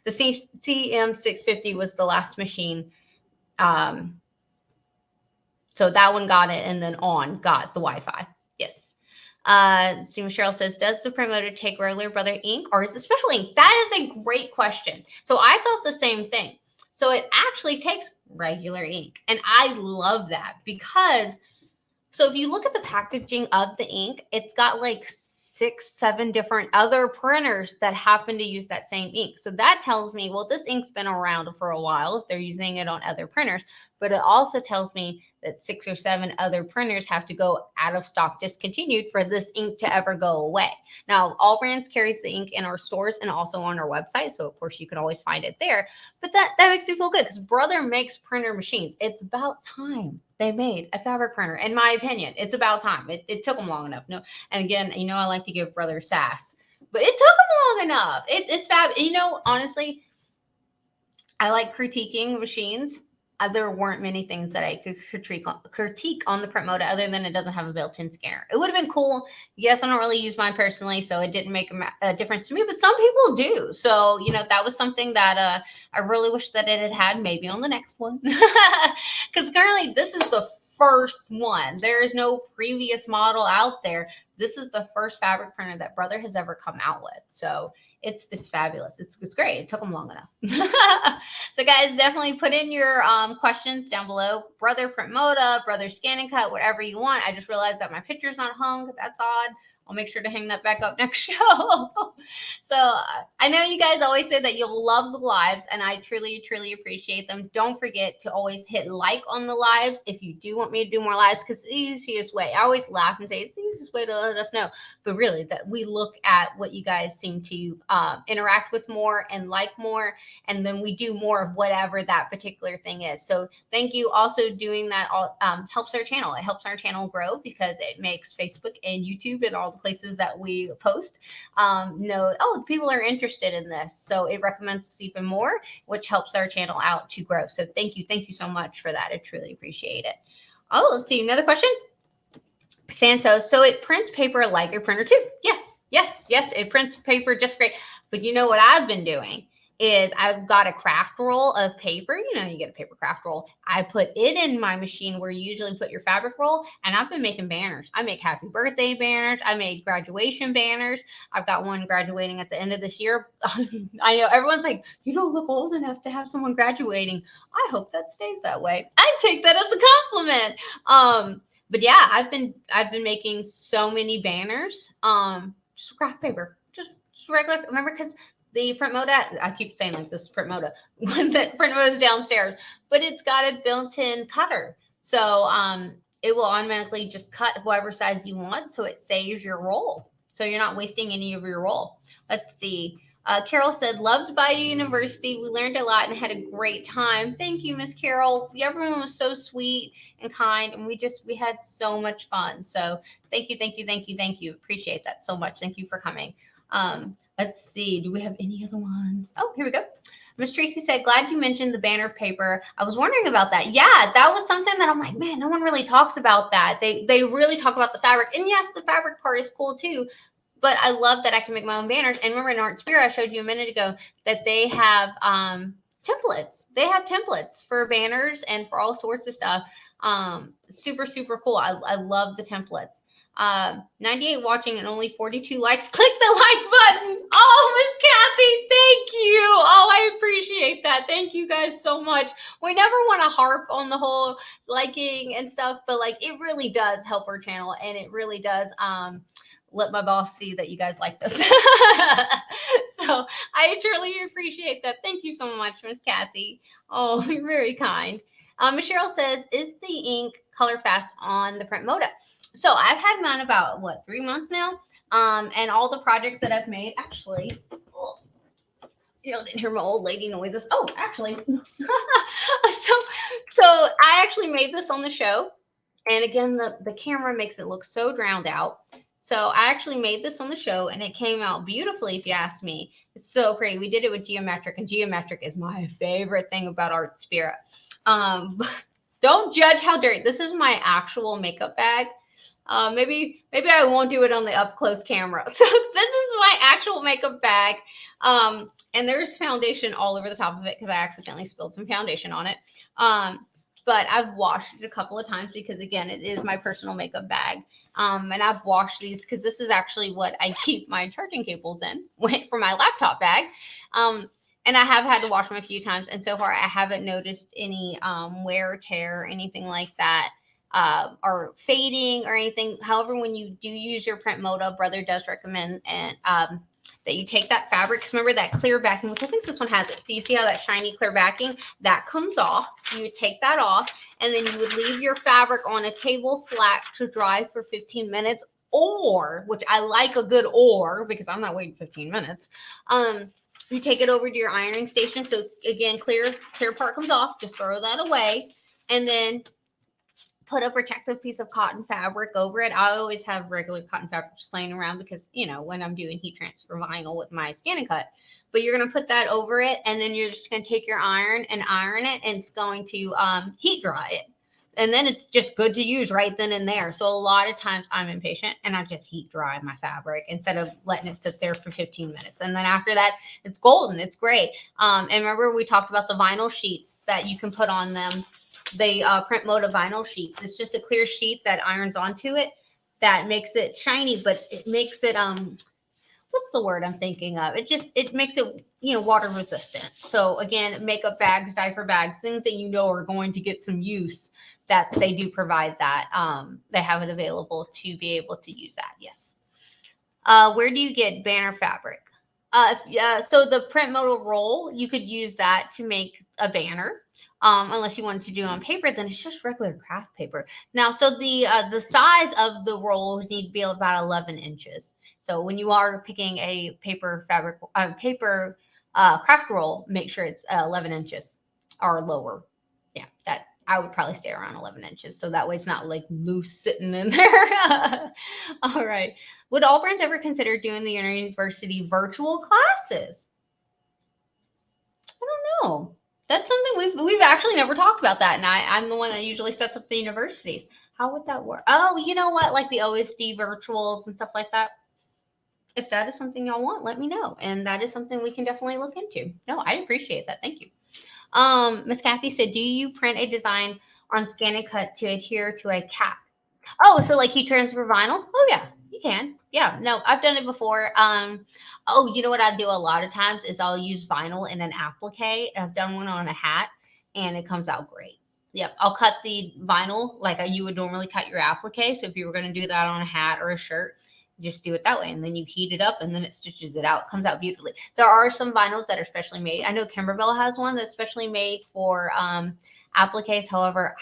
The CM 650 was the last machine. So that one got it, and then on got the Wi-Fi. Yes. See, Cheryl says, does the print motor take regular brother ink or is it special ink? That is a great question. So I thought the same thing. So it actually takes regular ink. And I love that because, so if you look at the packaging of the ink, it's got like 6, 7 different other printers that happen to use that same ink. So that tells me, well, this ink's been around for a while if they're using it on other printers, but it also tells me that 6 or 7 other printers have to go out of stock, discontinued, for this ink to ever go away. Now, AllBrands carries the ink in our stores and also on our website, so of course you can always find it there. But that makes me feel good because Brother makes printer machines. It's about time they made a fabric printer, in my opinion. It's about time. It took them long enough. No, and again, I like to give Brother sass, but it took them long enough. It's fab. Honestly, I like critiquing machines. There weren't many things that I could critique on the Print Moda other than it doesn't have a built-in scanner. It would have been cool. Yes, I don't really use mine personally, so it didn't make a difference to me, but some people do. So, that was something that I really wish that it had maybe on the next one. Because currently this is the first one. There is no previous model out there. This is the first fabric printer that Brother has ever come out with. So it's fabulous. It's great. It took them long enough. So guys, definitely put in your questions down below. Brother Print Moda, Brother ScanNCut, whatever you want. I just realized that my picture's not hung. That's odd. I'll make sure to hang that back up next show. So I know you guys always say that you'll love the lives, and I truly, truly appreciate them. Don't forget to always hit like on the lives if you do want me to do more lives, because it's the easiest way. I always laugh and say it's the easiest way to let us know. But really, that we look at what you guys seem to interact with more and like more, and then we do more of whatever that particular thing is. So thank you. Also, doing that helps our channel. It helps our channel grow because it makes Facebook and YouTube and all the places that we post know, oh, people are interested in this. So it recommends us even more, which helps our channel out to grow. So thank you so much for that. I truly appreciate it. Oh, let's see, another question. Sanso, so it prints paper like your printer too? Yes, it prints paper just great. But you know what I've been doing is I've got a craft roll of paper. You get a paper craft roll. I put it in my machine where you usually put your fabric roll, and I've been making banners. I make happy birthday banners. I made graduation banners. I've got one graduating at the end of this year. I know everyone's like, you don't look old enough to have someone graduating. I hope that stays that way. I take that as a compliment. But yeah, I've been making so many banners. Just craft paper, just regular. Remember, because the Print Moda, I keep saying like this Print Moda, the Print Moda is downstairs, but it's got a built-in cutter. So it will automatically just cut whatever size you want. So it saves your roll. So you're not wasting any of your roll. Let's see. Carol said, loved Bayou University. We learned a lot and had a great time. Thank you, Miss Carol. Everyone was so sweet and kind, and we had so much fun. So thank you. Appreciate that so much. Thank you for coming. Let's see. Do we have any other ones? Oh, here we go. Miss Tracy said, glad you mentioned the banner paper. I was wondering about that. Yeah, that was something that I'm like, man, no one really talks about that. They really talk about the fabric. And yes, the fabric part is cool too. But I love that I can make my own banners. And remember in Art Spirit, I showed you a minute ago that they have templates. They have templates for banners and for all sorts of stuff. Super, super cool. I love the templates. 98 watching and only 42 likes. Click the like button. Oh, Miss Kathy, thank you. Oh, I appreciate that. Thank you guys so much. We never want to harp on the whole liking and stuff, but like it really does help our channel, and it really does let my boss see that you guys like this. So I truly appreciate that. Thank you so much, Miss Kathy. Oh, you're very kind. Miss Cheryl says, is the ink color fast on the Print Moda? So I've had mine about 3 months now. And all the projects that I've made, actually, didn't hear my old lady noises. Oh, actually, so I actually made this on the show. And again, the camera makes it look so drowned out. So I actually made this on the show, and it came out beautifully, if you ask me. It's so pretty. We did it with geometric, and geometric is my favorite thing about Art Spirit. Don't judge how dirty. This is my actual makeup bag. Maybe I won't do it on the up close camera. So this is my actual makeup bag. And there's foundation all over the top of it because I accidentally spilled some foundation on it. But I've washed it a couple of times because, again, it is my personal makeup bag. And I've washed these because this is actually what I keep my charging cables in for my laptop bag. And I have had to wash them a few times. And so far, I haven't noticed any wear or tear or anything like that. are fading or anything. However, when you do use your print moda, brother does recommend and that you take that fabric. Because remember that clear backing, which I think this one has it. So you see how that shiny clear backing, that comes off. So you take that off, and then you would leave your fabric on a table flat to dry for 15 minutes. Or, which I like a good or, because I'm not waiting 15 minutes. You take it over to your ironing station. So again, clear part comes off. Just throw that away. And then put a protective piece of cotton fabric over it. I always have regular cotton fabric just laying around because, you know, when I'm doing heat transfer vinyl with my ScanNCut. But you're going to put that over it, and then you're just going to take your iron and iron it, and it's going to heat dry it. And then it's just good to use right then and there. So a lot of times I'm impatient and I just heat dry my fabric instead of letting it sit there for 15 minutes. And then after that, it's golden. It's great. And remember we talked about the vinyl sheets that you can put on them. The print moda vinyl sheets. It's just a clear sheet that irons onto it that makes it shiny, but it makes it what's the word I'm thinking of? It makes it, you know, water resistant. So again, makeup bags, diaper bags, things that you know are going to get some use, that they do provide that. They have it available to be able to use that. Yes. Where do you get banner fabric? So the print moda roll, you could use that to make a banner. Unless you wanted to do it on paper, then it's just regular craft paper. Now, so the size of the roll would need to be about 11 inches. So when you are picking a paper fabric, craft roll, make sure it's 11 inches or lower. Yeah, that I would probably stay around 11 inches. So that way it's not like loose sitting in there. All right. Would AllBrands ever consider doing the university virtual classes? I don't know. That's something we've actually never talked about that. And I'm the one that usually sets up the universities. How would that work? Oh, you know what? Like the OSD virtuals and stuff like that. If that is something y'all want, let me know. And that is something we can definitely look into. No, I appreciate that. Thank you. Miss Kathy said, do you print a design on ScanNCut to adhere to a cap? Oh, so like heat transfer vinyl? Oh yeah, you can. Yeah, no, I've done it before. Oh, you know what I do a lot of times is I'll use vinyl in an applique. I've done one on a hat, and it comes out great. Yep, I'll cut the vinyl like you would normally cut your applique. So if you were going to do that on a hat or a shirt, just do it that way, and then you heat it up, and then it stitches it out. It comes out beautifully. There are some vinyls that are specially made. I know Kimberbell has one that's specially made for appliques. However,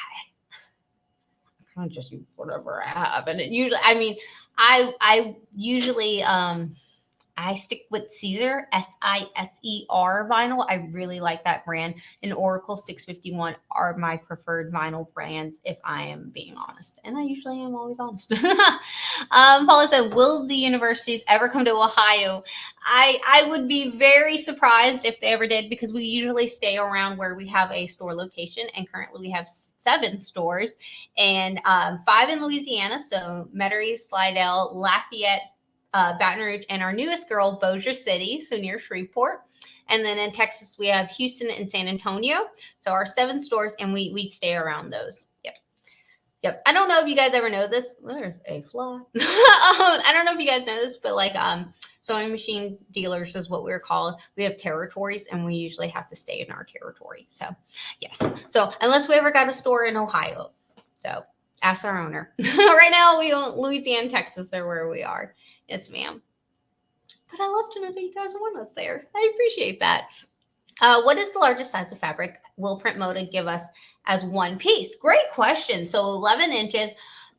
I just use whatever I have, and it usually, I mean, I usually I stick with Caesar, SISER vinyl. I really like that brand. And Oracle 651 are my preferred vinyl brands, if I am being honest. And I usually am always honest. Paula said, will the universities ever come to Ohio? I would be very surprised if they ever did, because we usually stay around where we have a store location. And currently we have 7 stores, and 5 in Louisiana. So Metairie, Slidell, Lafayette, Baton Rouge, and our newest girl, Bossier City, so near Shreveport. And then in Texas, we have Houston and San Antonio. So our 7 stores, and we stay around those. Yep. I don't know if you guys ever know this. Well, there's a fly. I don't know if you guys know this, but like sewing machine dealers is what we're called. We have territories, and we usually have to stay in our territory. So yes. So unless we ever got a store in Ohio. So ask our owner. Right now, we own Louisiana, Texas. They're where we are. Yes, ma'am. But I love to know that you guys want us there. I appreciate that. What is the largest size of fabric will Print Moda give us as one piece? Great question. So 11 inches.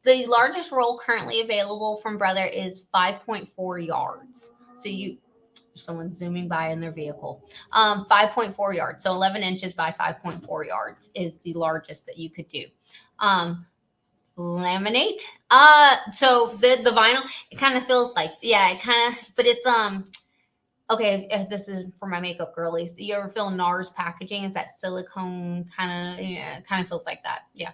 The largest roll currently available from Brother is 5.4 yards. So someone's zooming by in their vehicle. 5.4 yards. So 11 inches by 5.4 yards is the largest that you could do. Laminate. So the vinyl, it kind of feels like, yeah, it kind of, but it's okay, this is for my makeup girlies. You ever feel NARS packaging? Is that silicone kind of, yeah, it kind of feels like that. Yeah.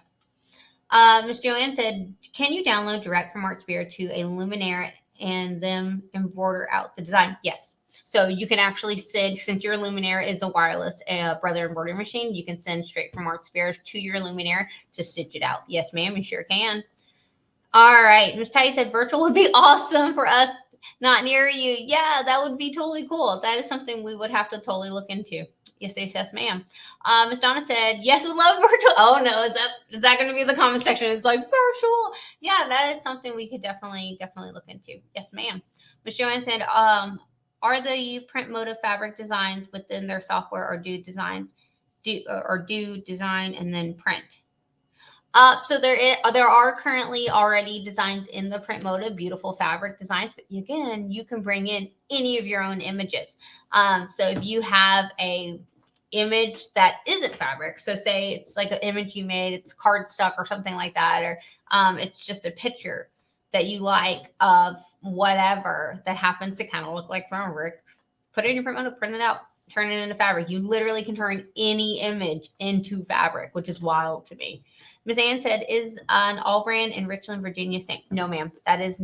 Miss Joanne said, can you download direct from Artsphere to a luminaire and then embroider out the design? Yes. So you can actually send, since your luminaire is a wireless Brother embroidery machine, you can send straight from Artsphere to your luminaire to stitch it out. Yes, ma'am, you sure can. All right. Miss Patty said virtual would be awesome for us Not near you. Yeah, that would be totally cool. That is something we would have to totally look into. Yes, yes, yes, ma'am. Miss Donna said, yes, we love virtual. Oh no, is that going to be the comment section? It's like virtual. Yeah, that is something we could definitely look into. Yes, ma'am. Miss Joanne said, are the print motive fabric designs within their software, or do design and then print? So there are currently already designs in the print motive, beautiful fabric designs, but again, you can bring in any of your own images. So if you have a image that isn't fabric, so say it's like an image you made, it's cardstock or something like that, or it's just a picture that you like of whatever that happens to kind of look like fabric, put it in your print motive, print it out, turn it into fabric. You literally can turn any image into fabric, which is wild to me. Ms. Ann said, is an AllBrand in Richland, Virginia same? No, ma'am. That is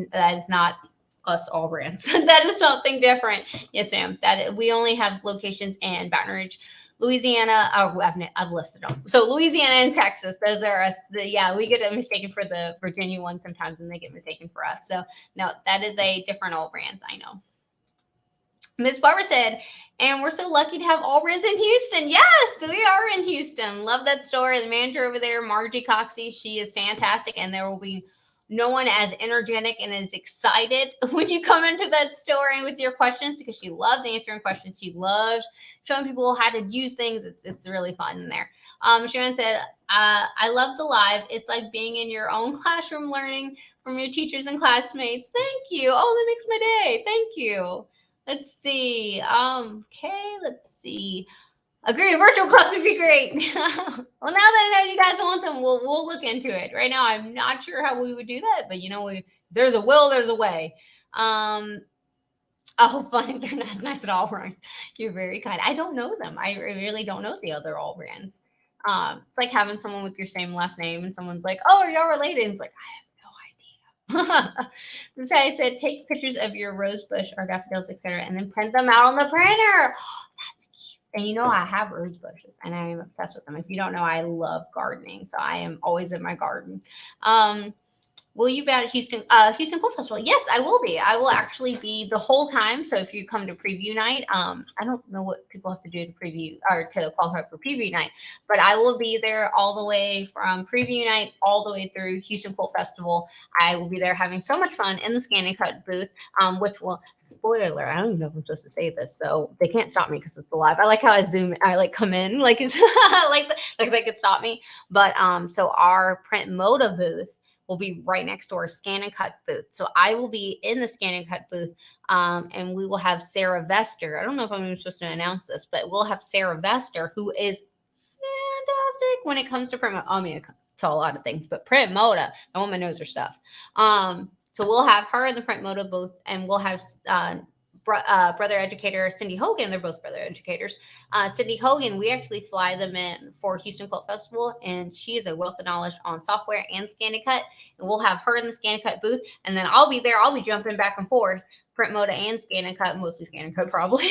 not us AllBrands. That is something different. Yes, ma'am. We only have locations in Baton Rouge, Louisiana. I've listed them. So Louisiana and Texas, those are us. We get mistaken for the Virginia one sometimes, and they get mistaken for us. So no, that is a different AllBrands. I know. Miss Barbara said, and we're so lucky to have AllBrands in Houston. Yes, we are in Houston. Love that store. The manager over there, Margie Coxey, she is fantastic. And there will be no one as energetic and as excited when you come into that store and with your questions, because she loves answering questions. She loves showing people how to use things. It's really fun in there. Sharon said, I love the live. It's like being in your own classroom learning from your teachers and classmates. Thank you. Oh, that makes my day. Thank you. Let's see. Okay, let's see. Agree, virtual class would be great. Well, now that I know you guys want them, we'll look into it. Right now, I'm not sure how we would do that, but there's a will, there's a way. Oh, fun. They're not as nice at all, Brian. You're very kind. I don't know them. I really don't know the other AllBrands. It's like having someone with your same last name and someone's like, oh, are y'all related? And it's like, so I said, take pictures of your rose bush or daffodils, etc., and then print them out on the printer. Oh, that's cute. And I have rose bushes, and I am obsessed with them. If you don't know, I love gardening, so I am always in my garden. Will you be at Houston Quilt Festival? Yes, I will be. I will actually be the whole time. So if you come to preview night, I don't know what people have to do to preview or to qualify for preview night, but I will be there all the way from preview night all the way through Houston Quilt Festival. I will be there having so much fun in the ScanNCut booth, which will, spoiler alert, I don't even know if I'm supposed to say this, so they can't stop me because it's live. I like how I zoom, I like come in like it's like they could stop me. But so our print motive booth will be right next to our ScanNCut booth. So I will be in the ScanNCut booth, and we will have Sarah Vester. I don't know if I'm even supposed to announce this, but we'll have Sarah Vester, who is fantastic when it comes to print. I mean, to a lot of things, but print moda, the woman knows her stuff. So we'll have her in the print moda booth, and we'll have brother educator Cindy Hogan. They're both brother educators. Cindy Hogan, we actually fly them in for Houston Quilt Festival, and she is a wealth of knowledge on software and ScanNCut. And we'll have her in the ScanNCut booth, and then I'll be there. I'll be jumping back and forth, print moda and ScanNCut, mostly ScanNCut probably,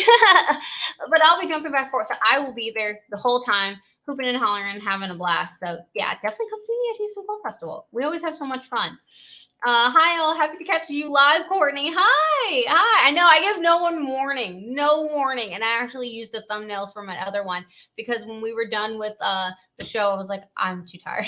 but I'll be jumping back and forth. So I will be there the whole time, hooping and hollering, having a blast. So yeah, definitely come see me at Houston Quilt Festival. We always have so much fun. Hi all, happy to catch you live, Courtney. Hi. I know I give no warning, and I actually used the thumbnails for my other one because when we were done with the show, I was like, I'm too tired.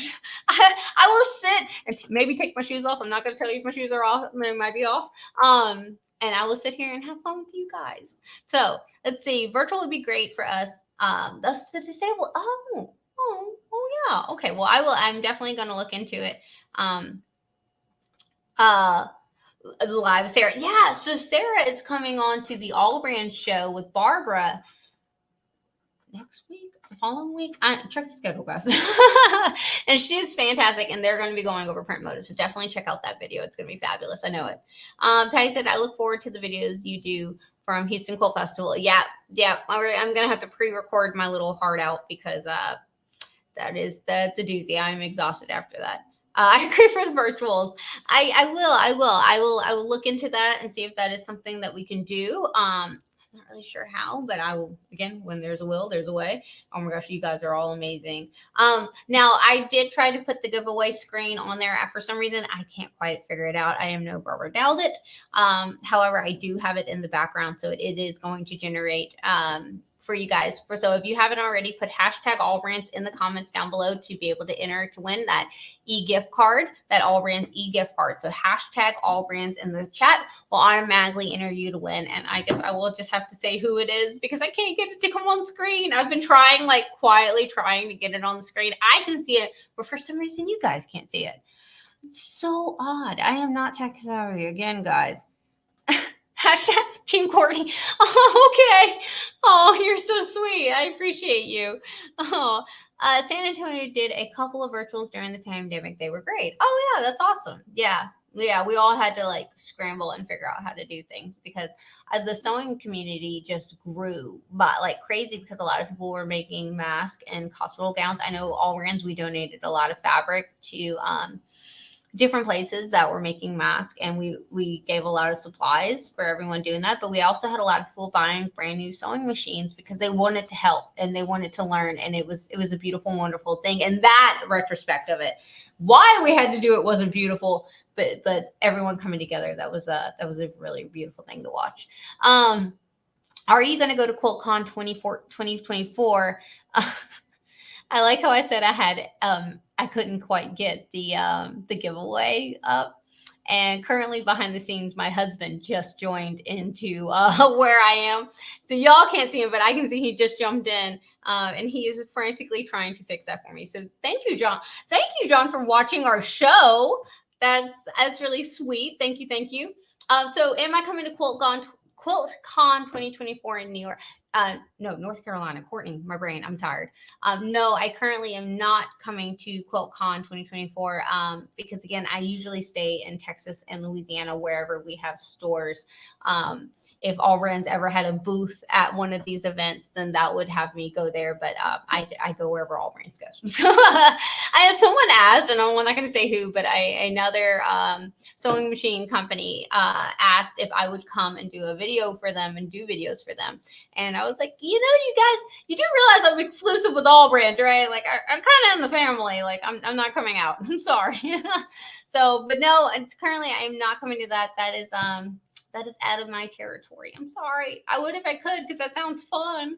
I will sit and maybe take my shoes off. I'm not going to tell you if my shoes are off. They might be off. And I will sit here and have fun with you guys. So let's see. Virtual would be great for us. Thus the disabled. Oh yeah. Okay. Well, I'm definitely going to look into it. Live Sarah. Yeah, so Sarah is coming on to the AllBrands show with Barbara next week, the following week. Check the schedule, guys. And she's fantastic, and they're going to be going over print moda, so definitely check out that video. It's going to be fabulous. I know it. Patty said, I look forward to the videos you do from Houston Quilt Festival. Yeah. I'm going to have to pre-record my little heart out because that's a doozy. I'm exhausted after that. I agree for the virtuals. I will look into that and see if that is something that we can do. I'm not really sure how, but I will, again, when there's a will, there's a way. Oh my gosh, you guys are all amazing. Now I did try to put the giveaway screen on there. For some reason, I can't quite figure it out. I am no Barbara Douthat. However, I do have it in the background, so it is going to generate for you guys. So if you haven't already, put hashtag AllBrands in the comments down below to be able to enter to win that e-gift card, that AllBrands e-gift card. So hashtag AllBrands in the chat will automatically enter you to win. And I guess I will just have to say who it is because I can't get it to come on screen. I've been trying, like quietly trying to get it on the screen. I can see it, but for some reason you guys can't see it. It's so odd. I am not tech savvy again, guys. Hashtag Team Courtney. Oh, okay. Oh, you're so sweet. I appreciate you. Oh, San Antonio did a couple of virtuals during the pandemic. They were great. Oh, yeah, that's awesome. Yeah. We all had to like scramble and figure out how to do things because the sewing community just grew but like crazy because a lot of people were making masks and hospital gowns. I know AllBrands, we donated a lot of fabric to different places that were making masks, and we gave a lot of supplies for everyone doing that. But we also had a lot of people buying brand new sewing machines because they wanted to help and they wanted to learn, and it was a beautiful, wonderful thing. And that retrospect of it, why we had to do it wasn't beautiful, but everyone coming together, that was a really beautiful thing to watch. Are you going to go to QuiltCon 2024? I like how I said I had I couldn't quite get the giveaway up. And currently behind the scenes, my husband just joined into where I am. So y'all can't see him, but I can see he just jumped in and he is frantically trying to fix that for me. So thank you, John. Thank you, John, for watching our show. That's really sweet. Thank you. Thank you. So am I coming to QuiltCon 2024 in New York? No, North Carolina. Courtney, my brain, I'm tired. No, I currently am not coming to QuiltCon 2024 because, again, I usually stay in Texas and Louisiana, wherever we have stores. If AllBrands ever had a booth at one of these events, then that would have me go there. But I go wherever AllBrands goes. So I have someone asked, and I'm not going to say who, but another sewing machine company asked if I would come and do a video for them and do videos for them. And I was like, you guys, you do realize I'm exclusive with AllBrands, right? Like I'm kind of in the family. Like I'm not coming out. I'm sorry. So, but no, it's currently I am not coming to that. That is out of my territory. I'm sorry. I would if I could because that sounds fun.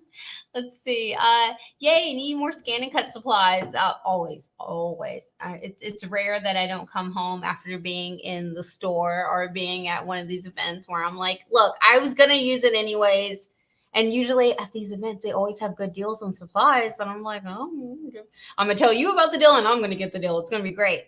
Let's see. Yay, need more ScanNCut supplies. Always. It's rare that I don't come home after being in the store or being at one of these events where I'm like, look, I was going to use it anyways. And usually at these events, they always have good deals on supplies. And I'm like, oh, I'm going to tell you about the deal and I'm going to get the deal. It's going to be great.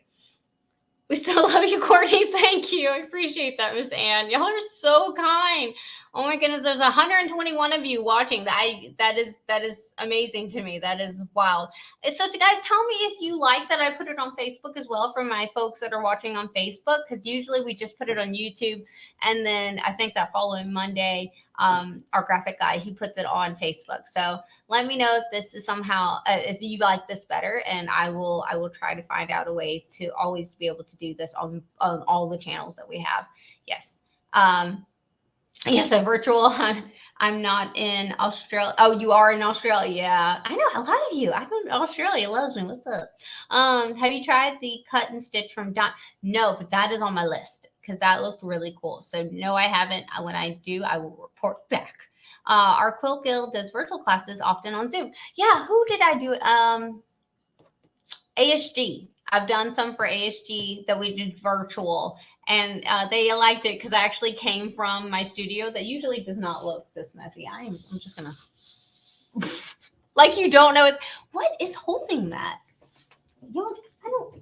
We still love you, Courtney. Thank you. I appreciate that, Miss Ann. Y'all are so kind. Oh my goodness, there's 121 of you watching. That is amazing to me. That is wild. So guys, tell me if you like that I put it on Facebook as well for my folks that are watching on Facebook, because usually we just put it on YouTube, and then I think that following Monday, our graphic guy, he puts it on Facebook. So let me know if this is somehow if you like this better, and I will try to find out a way to always be able to do this on all the channels that we have. Yes. Yes, a virtual. I'm not in Australia. Oh, you are in Australia. Yeah, I know a lot of you. I know Australia loves me. What's up? Have you tried the cut and stitch from Dot? No, but that is on my list because that looked really cool. So no, I haven't. When I do, I will report back. Our Quilt Guild does virtual classes often on Zoom. Yeah, who did I do it? ASG. I've done some for ASG that we did virtual, and they liked it because I actually came from my studio that usually does not look this messy. I'm just gonna like you don't know it's what is holding that. You I don't.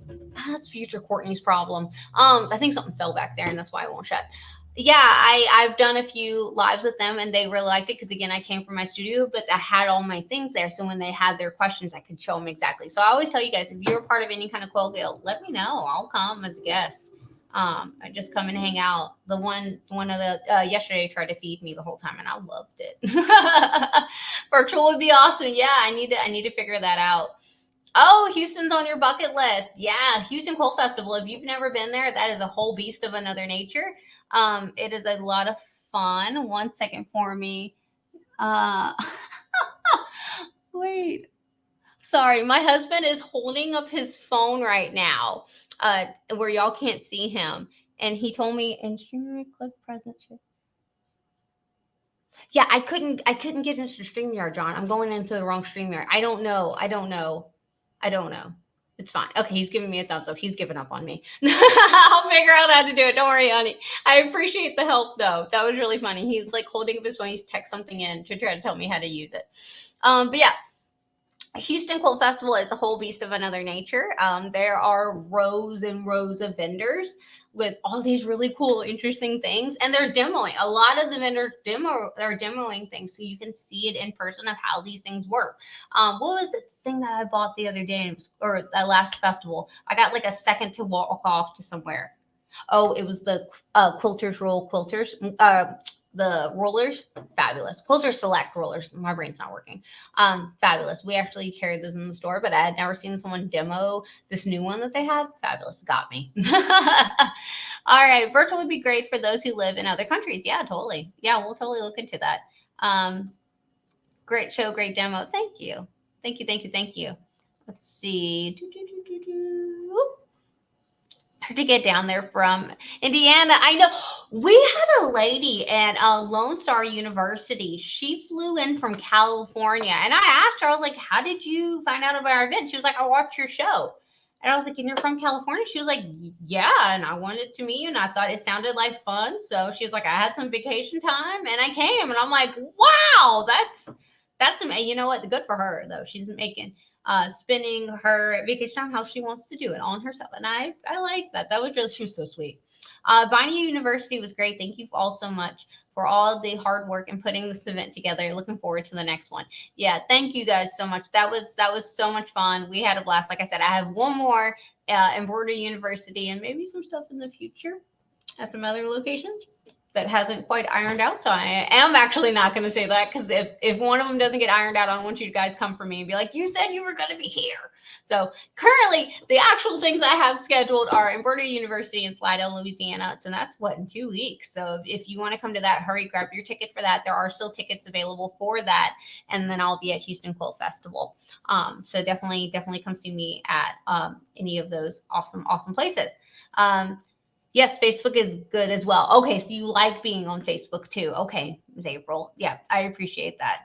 That's future Courtney's problem. I think something fell back there, and that's why I won't shut. Yeah, I've done a few lives with them, and they really liked it because, again, I came from my studio, but I had all my things there. So when they had their questions, I could show them exactly. So I always tell you guys, if you're a part of any kind of Quilt Guild, let me know. I'll come as a guest. I just come and hang out. One of the yesterday tried to feed me the whole time, and I loved it. Virtual would be awesome. Yeah, I need to figure that out. Oh, Houston's on your bucket list. Yeah, Houston Quilt Festival. If you've never been there, that is a whole beast of another nature. It is a lot of fun. 1 second for me. Wait. Sorry, my husband is holding up his phone right now, where y'all can't see him. And he told me, and click present. Yeah, I couldn't get into StreamYard, John. I'm going into the wrong StreamYard. I don't know. It's fine. Okay, he's giving me a thumbs up. He's giving up on me. I'll figure out how to do it. Don't worry, honey. I appreciate the help, though. That was really funny. He's like holding up his phone. He's text something in to try to tell me how to use it. But yeah. Houston Quilt Festival is a whole beast of another nature. There are rows and rows of vendors with all these really cool, interesting things, and they're demoing. A lot of the vendors are demoing things, so you can see it in person of how these things work. What was the thing that I bought the other day, or that last festival? I got like a second to walk off to somewhere. Oh, it was the Quilters Roll Quilters. The rollers, fabulous. Quilter Select rollers. My brain's not working. Fabulous. We actually carried those in the store, but I had never seen someone demo this new one that they had. Fabulous. Got me. All right. Virtual would be great for those who live in other countries. Yeah, totally. Yeah, we'll totally look into that. Great show, great demo. Thank you. Thank you. Let's see. To get down there from Indiana. I know we had a lady at Lone Star University. She flew in from California, and I asked her, I was like, how did you find out about our event? She was like, I watched your show. And I was like, and you're from California? She was like, yeah, and I wanted to meet you, and I thought it sounded like fun. So she was like, I had some vacation time, and I came. And I'm like, wow, that's amazing. You know what? Good for her, though. She's making spending her vacation time how she wants to do it on herself. And I like that. She was so sweet. Viney University was great. Thank you all so much for all the hard work and putting this event together. Looking forward to the next one. Yeah, thank you guys so much. That was so much fun. We had a blast. Like I said, I have one more Embroidery University and maybe some stuff in the future at some other locations that hasn't quite ironed out. So I am actually not going to say that, because if one of them doesn't get ironed out, I want you guys to come for me and be like, you said you were going to be here. So currently the actual things I have scheduled are Embroidery University in Slidell, Louisiana. So that's in 2 weeks. So if you want to come to that, hurry, grab your ticket for that. There are still tickets available for that. And then I'll be at Houston Quilt Festival. So definitely come see me at any of those awesome places. Yes, Facebook is good as well. Okay, so you like being on Facebook too. Okay, Ms. April. Yeah, I appreciate that.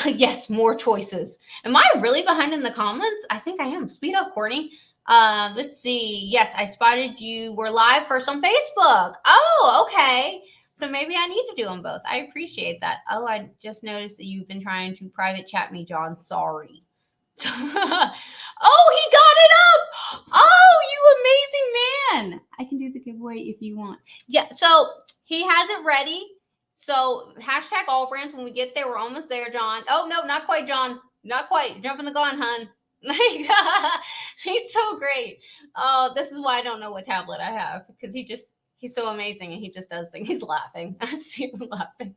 Yes, more choices. Am I really behind in the comments? I think I am. Speed up, Courtney. Let's see. Yes, I spotted you were live first on Facebook. Oh, okay. So maybe I need to do them both. I appreciate that. Oh, I just noticed that you've been trying to private chat me, John. Sorry. Oh, he got it up. Oh, you amazing man. I can do the giveaway if you want. Yeah, so he has it ready. So hashtag AllBrands. When we get there, we're almost there, John. Oh, no, not quite, John. Not quite. Jumping the gun, hun. He's so great. Oh, this is why I don't know what tablet I have, because he's so amazing and he just does things. He's laughing. I see him laughing.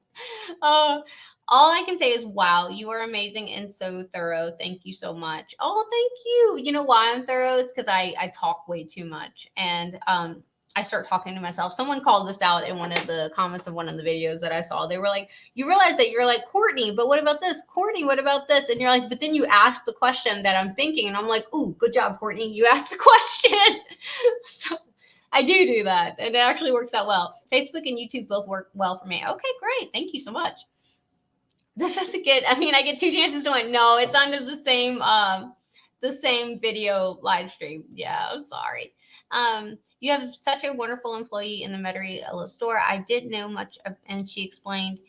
All I can say is, wow, you are amazing and so thorough. Thank you so much. Oh, thank you. You know why I'm thorough is because I talk way too much. And I start talking to myself. Someone called this out in one of the comments of one of the videos that I saw. They were like, you realize that you're like, Courtney, but what about this? Courtney, what about this? And you're like, but then you ask the question that I'm thinking. And I'm like, ooh, good job, Courtney. You asked the question. So I do that. And it actually works out well. Facebook and YouTube both work well for me. Okay, great. Thank you so much. This is a good, I get 2 chances to win. No, it's under the same video live stream. Yeah, I'm sorry. You have such a wonderful employee in the Metairie store. I didn't know much of, and she explained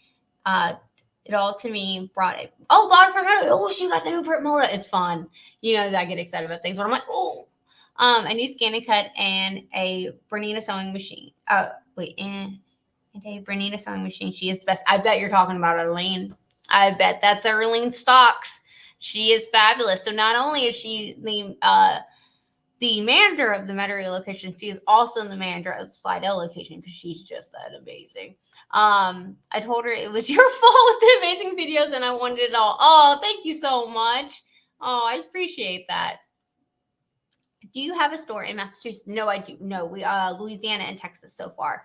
it all to me. Brought it. Oh, Bob Permetto. Oh, she got the new print motor. It's fun. You know, I get excited about things, but I'm like, oh. I need ScanNCut and a Bernina sewing machine. And a Bernina sewing machine. She is the best. I bet you're talking about Arlene. I bet that's Arlene Stocks. She is fabulous. So not only is she the manager of the Metairie location, she is also the manager of the Slidell location, because she's just that amazing. I told her it was your fault with the amazing videos and I wanted it all. Oh, thank you so much. Oh, I appreciate that. Do you have a store in Massachusetts? No, I do. No, we Louisiana and Texas so far.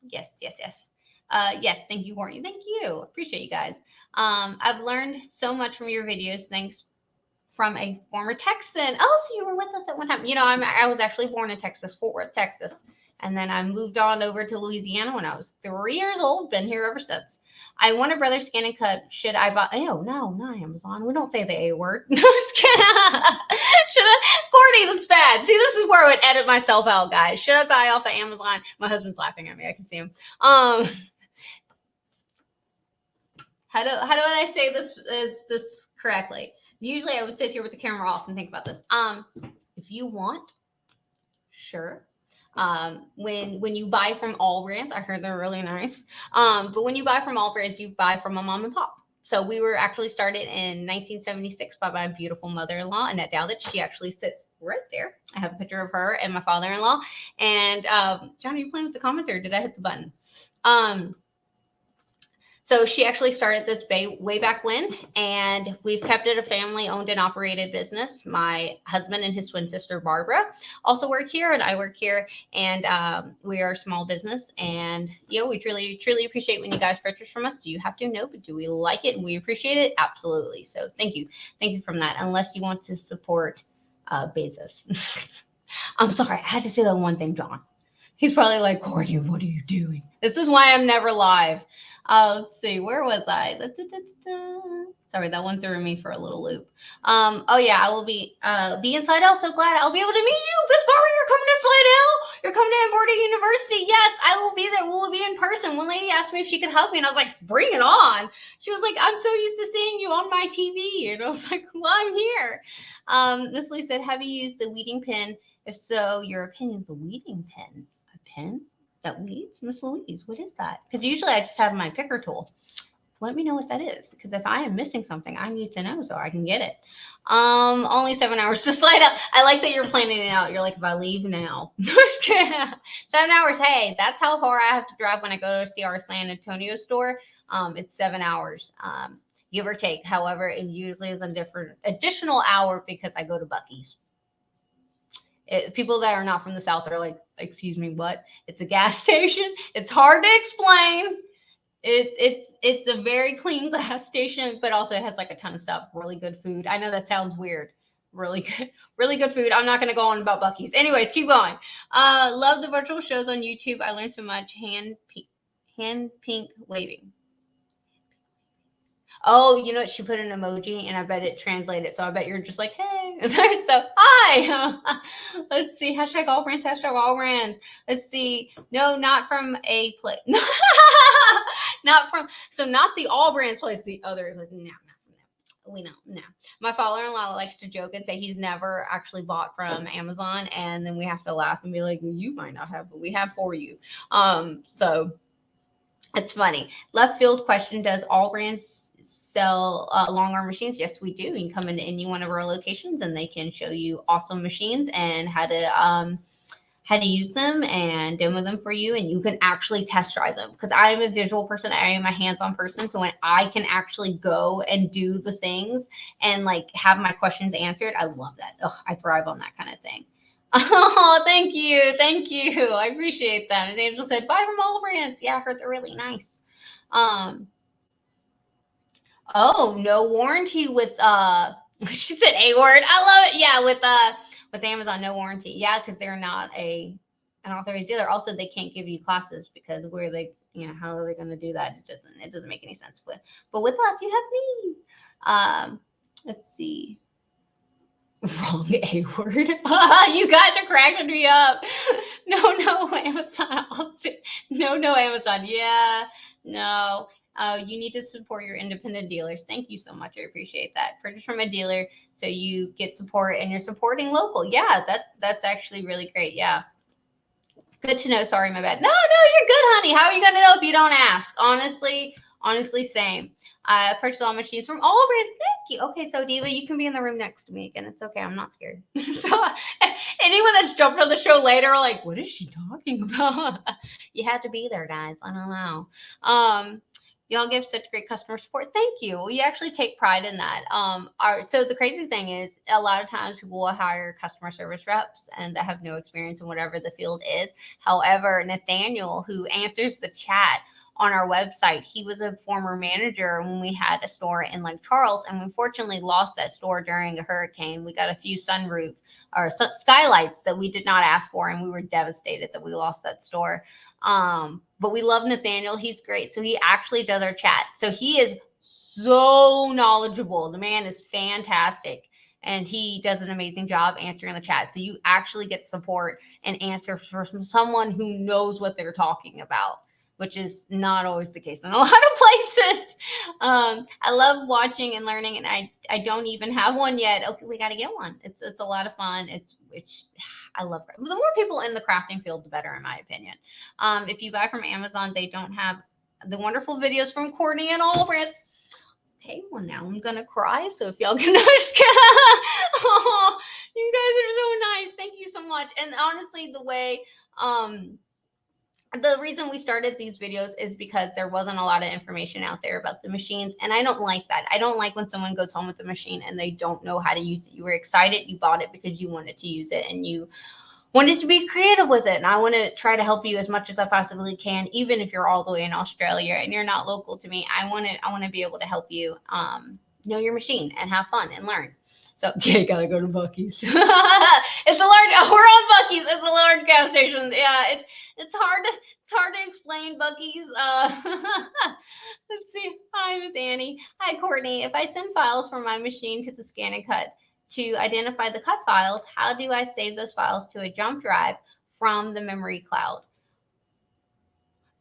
Yes. Yes, thank you, Courtney. Thank you. Appreciate you guys. I've learned so much from your videos. Thanks from a former Texan. Oh, so you were with us at one time. I was actually born in Texas, Fort Worth, Texas. And then I moved on over to Louisiana when I was 3 years old. Been here ever since. I want a brother ScanNCut. Should I buy? Oh, no, not Amazon. We don't say the A word. No, just kidding. Should I? Courtney, that's bad. See, this is where I would edit myself out, guys. Should I buy off of Amazon? My husband's laughing at me. I can see him. How do I say this correctly? Usually I would sit here with the camera off and think about this. If you want, sure. When you buy from AllBrands, I heard they're really nice. But when you buy from AllBrands, you buy from a mom and pop. So we were actually started in 1976 by my beautiful mother-in-law, Annette Douthat. She actually sits right there. I have a picture of her and my father-in-law. And John, are you playing with the comments or did I hit the button? So she actually started this way back when, and we've kept it a family-owned and operated business. My husband and his twin sister, Barbara, also work here, and I work here, and we are a small business, and we truly, truly appreciate when you guys purchase from us. Do you have to? No, but do we like it and we appreciate it? Absolutely. So thank you. Thank you from that, unless you want to support Bezos. I'm sorry. I had to say that one thing, John. He's probably like, Courtney, what are you doing? This is why I'm never live. Let's see, where was I? Sorry, that one threw me for a little loop. Oh yeah, I will be inside. So glad I'll be able to meet you. Miss Barbara, you're coming to Slidell. You're coming to Amberta University. Yes, I will be there. We'll be in person. One lady asked me if she could help me, and I was like, bring it on. She was like, I'm so used to seeing you on my TV. And I was like, well, I'm here. Miss Lee said, have you used the weeding pen? If so, your opinion is the weeding pen. A pen that weeds? Miss Louise, what is that? Because usually I just have my picker tool. Let me know what that is, because if I am missing something, I need to know so I can get it. Only 7 hours to slide up. I like that you're planning it out. You're like, if I leave now. 7 hours. Hey, that's how far I have to drive when I go to see our San Antonio store. It's 7 hours, give or take. However, it usually is a different additional hour because I go to Buc-ee's. People that are not from the South are like, excuse me, what? It's a gas station. It's hard to explain. It's a very clean gas station, but also it has like a ton of stuff. Really good food. I know that sounds weird. Really good food. I'm not going to go on about Buc-ee's. Anyways, keep going. Love the virtual shows on YouTube. I learned so much. Hand pink waving. Oh, you know what? She put an emoji and I bet it translated. So I bet you're just like, hey. So, hi. Let's see. Hashtag AllBrands. Hashtag AllBrands. Let's see. No, not from a place. Not the AllBrands place. The other. No. We know. No. My father-in-law likes to joke and say he's never actually bought from Amazon. And then we have to laugh and be like, well, you might not have, but we have for you. So it's funny. Left field question. Does AllBrands sell long arm machines? Yes, we do. You can come into any one of our locations and they can show you awesome machines and how to use them and demo them for you, and you can actually test drive them, because I am a visual person. I am a hands-on person, so when I can actually go and do the things and like have my questions answered, I love that. I thrive on that kind of thing. Oh, thank you. I appreciate that. And Angel said, buy from AllBrands. Yeah, I heard they're really nice. Oh, no warranty with she said a word. I love it. Yeah, with Amazon, no warranty. Yeah, because they're not an authorized dealer. Also, they can't give you classes because how are they going to do that? It doesn't make any sense. But with us, you have me. Let's see. Wrong A word. You guys are cracking me up. No, Amazon. No, Amazon. Yeah, no. You need to support your independent dealers. Thank you so much. I appreciate that. Purchase from a dealer so you get support and you're supporting local. Yeah, that's actually really great. Yeah. Good to know. Sorry, my bad. No, you're good, honey. How are you going to know if you don't ask? Honestly, same. I purchased all machines from AllBrands. Thank you. Okay, so Diva, you can be in the room next to me again. It's okay. I'm not scared. So anyone that's jumped on the show later are like, what is she talking about? You had to be there, guys. I don't know. Y'all give such great customer support. Thank you. We actually take pride in that. So the crazy thing is, a lot of times people will hire customer service reps and that have no experience in whatever the field is. However, Nathaniel, who answers the chat on our website. He was a former manager when we had a store in Lake Charles, and we unfortunately lost that store during a hurricane. We got a few sunroof or skylights that we did not ask for, and we were devastated that we lost that store. But we love Nathaniel. He's great. So he actually does our chat. So he is so knowledgeable. The man is fantastic, and he does an amazing job answering the chat. So you actually get support and answers from someone who knows what they're talking about, which is not always the case in a lot of places. I love watching and learning, and I don't even have one yet. Okay, we got to get one. It's a lot of fun. I love it. The more people in the crafting field, the better, in my opinion. If you buy from Amazon, they don't have the wonderful videos from Courtney and AllBrands. Okay, well, now I'm gonna cry. So if y'all can just, oh, you guys are so nice. Thank you so much. And honestly, the reason we started these videos is because there wasn't a lot of information out there about the machines, and I don't like that. I don't like when someone goes home with the machine and they don't know how to use it. You were excited, you bought it because you wanted to use it, and you wanted to be creative with it. And I want to try to help you as much as I possibly can, even if you're all the way in Australia and you're not local to me. I want to be able to help you know your machine and have fun and learn. So you gotta go to Buc-ee's. It's a large. We're on Buc-ee's. It's a large gas station. Yeah, it's hard to explain Buc-ee's. Let's see. Hi, Miss Annie. Hi, Courtney. If I send files from my machine to the ScanNCut to identify the cut files, how do I save those files to a jump drive from the memory cloud?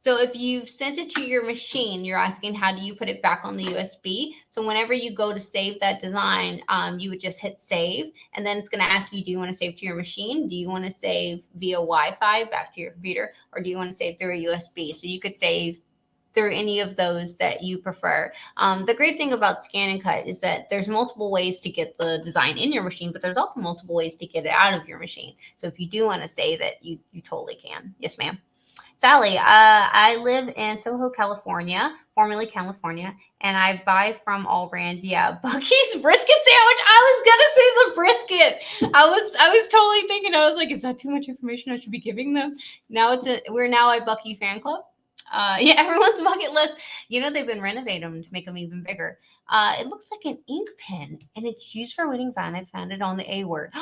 So if you've sent it to your machine, you're asking how do you put it back on the USB? So whenever you go to save that design, you would just hit save, and then it's going to ask you, do you want to save to your machine? Do you want to save via Wi-Fi back to your computer? Or do you want to save through a USB? So you could save through any of those that you prefer. The great thing about ScanNCut is that there's multiple ways to get the design in your machine, but there's also multiple ways to get it out of your machine. So if you do want to save it, you totally can. Yes, ma'am. Sally, I live in Soho, California, formerly California, and I buy from AllBrands. Yeah, Buc-ee's brisket sandwich. I was gonna say the brisket. I was totally thinking. I was like, is that too much information I should be giving them? Now we're now a Buc-ee fan club. Yeah, everyone's bucket list. You know, they've been renovating them to make them even bigger. It looks like an ink pen, and it's used for writing fine. I found it on the A Word.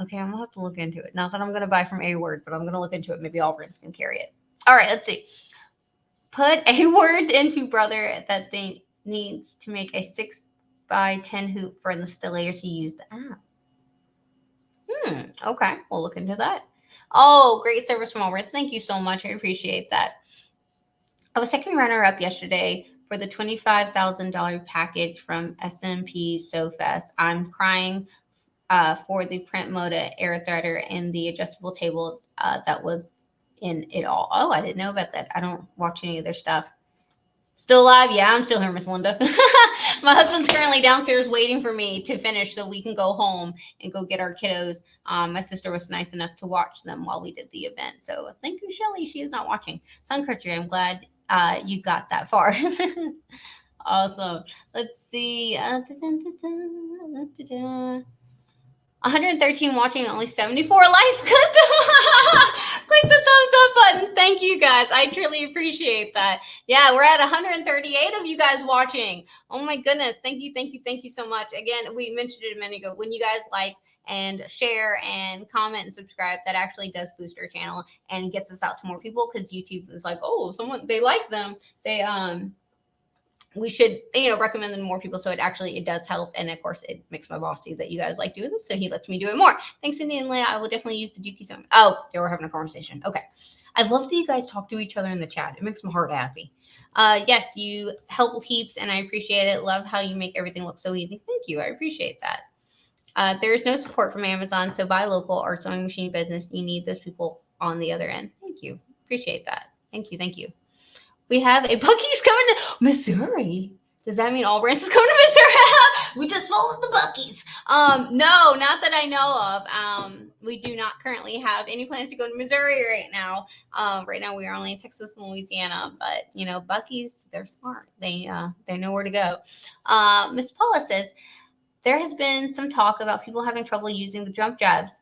Okay, I'm gonna have to look into it. Not that I'm gonna buy from A Word, but I'm gonna look into it. Maybe AllBrands can carry it. All right, let's see. Put a word into brother that they needs to make a 6x10 hoop for the installer to use the app. Okay, we'll look into that. Oh, great service from AllBrands. Thank you so much. I appreciate that. I was second runner-up yesterday for the $25,000 package from SMP SoFest. I'm crying for the print Moda air threader and the adjustable table that was in it all. Oh, I didn't know about that. I don't watch any of their stuff. Still alive? Yeah, I'm still here, Miss Linda. My husband's currently downstairs waiting for me to finish so we can go home and go get our kiddos. My sister was nice enough to watch them while we did the event. So thank you, Shelly. She is not watching. Sun Country, I'm glad you got that far. Awesome. Let's see. 113 watching, only 74 likes. Click the thumbs up button. Thank you guys. I truly appreciate that. Yeah, we're at 138 of you guys watching. Oh my goodness. Thank you so much. Again, we mentioned it a minute ago. When you guys like and share and comment and subscribe, that actually does boost our channel and gets us out to more people, because YouTube is like, oh, they like them. We should, recommend them to more people. So it does help. And of course, it makes my boss see that you guys like doing this. So he lets me do it more. Thanks, Cindy and Leah. I will definitely use the Dookie so much. Oh, yeah, we're having a conversation. Okay. I love that you guys talk to each other in the chat. It makes my heart happy. Yes, you help heaps, and I appreciate it. Love how you make everything look so easy. Thank you. I appreciate that. There is no support from Amazon. So buy local or sewing machine business. You need those people on the other end. Thank you. Appreciate that. Thank you. We have a Buc-ee's coming to Missouri. Does that mean AllBrands is coming to Missouri? We just followed the Buc-ee's. No, not that I know of. We do not currently have any plans to go to Missouri right now. Right now we are only in Texas and Louisiana, but Buc-ee's, they're smart. They know where to go. Miss Paula says there has been some talk about people having trouble using the jump drives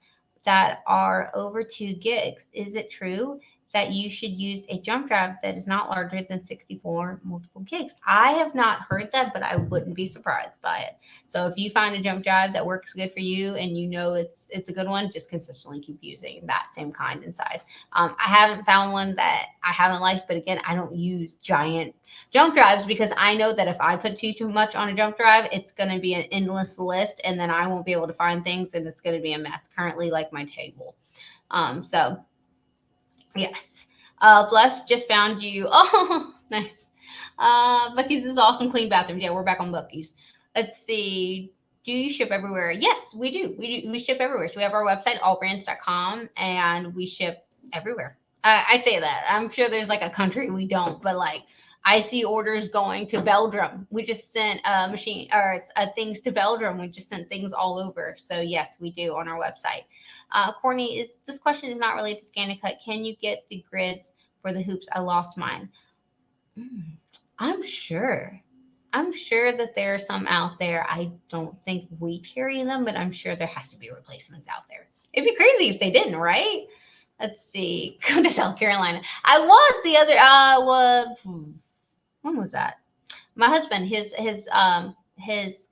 that are over 2 gigs. Is it true? that you should use a jump drive that is not larger than 64 multiple gigs. I have not heard that, but I wouldn't be surprised by it. So if you find a jump drive that works good for you and you know it's a good one, just consistently keep using that same kind and size. I haven't found one that I haven't liked, but again, I don't use giant jump drives because I know that if I put too much on a jump drive, it's going to be an endless list, and then I won't be able to find things, and it's going to be a mess. Currently, like my table. So yes. Bless just found you. Oh, nice. Bucky's is awesome. Clean bathrooms. Yeah, we're back on Bucky's. Let's see. Do you ship everywhere? Yes, we do. We ship everywhere. So we have our website, allbrands.com, and we ship everywhere. I say that. I'm sure there's like a country we don't, but like I see orders going to Belgium. We just sent a machine or things to Belgium. We just sent things all over. So yes, we do on our website. Courtney, this question is not related to ScanNCut. Can you get the grids for the hoops? I lost mine. I'm sure that there are some out there. I don't think we carry them, but I'm sure there has to be replacements out there. It'd be crazy if they didn't, right? Let's see. Go to South Carolina. I was the other. When was that? My husband, his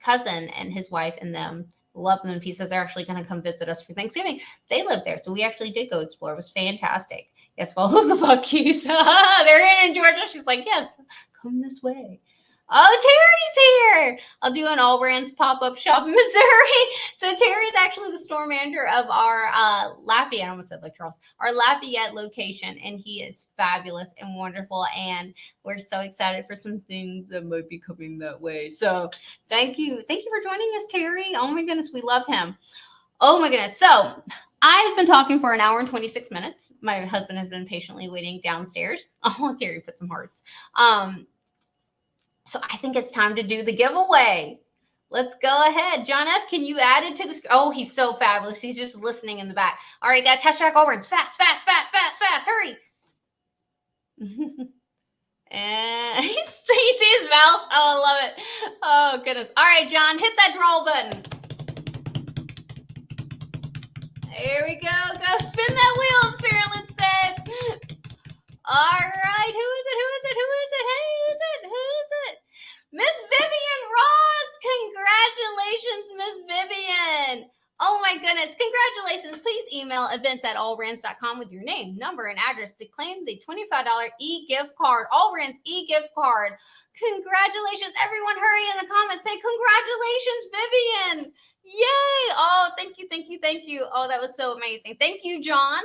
cousin and his wife and them love them. He says they're actually going to come visit us for Thanksgiving. They live there, so we actually did go explore. It was fantastic. Yes, follow the Buckies. They're in Georgia. She's like, yes, come this way. Oh, Terry's here. I'll do an AllBrands pop-up shop in Missouri. So Terry's actually the store manager of our Lafayette, I almost said like Charles, our Lafayette location, and he is fabulous and wonderful, and we're so excited for some things that might be coming that way. So thank you for joining us, Terry. Oh my goodness, we love him. Oh my goodness. So I've been talking for an hour and 26 minutes. My husband has been patiently waiting downstairs. Oh, Terry put some hearts. So I think it's time to do the giveaway. Let's go ahead. John F., can you add it to the screen? Oh, he's so fabulous. He's just listening in the back. All right, guys, hashtag AllBrands. Fast. Hurry. And you see his mouse. Oh, I love it. Oh, goodness. All right, John, hit that draw button. There we go. Go spin that wheel, Marilyn said. All right. Who is it? Hey, who is it? Miss Vivian Ross. Congratulations, Miss Vivian. Oh my goodness. Congratulations. Please email events@allbrands.com with your name, number, and address to claim the $25 e-gift card. AllBrands e-gift card. Congratulations. Everyone hurry in the comments. Say congratulations, Vivian. Yay. Oh, thank you. Oh, that was so amazing. Thank you, John.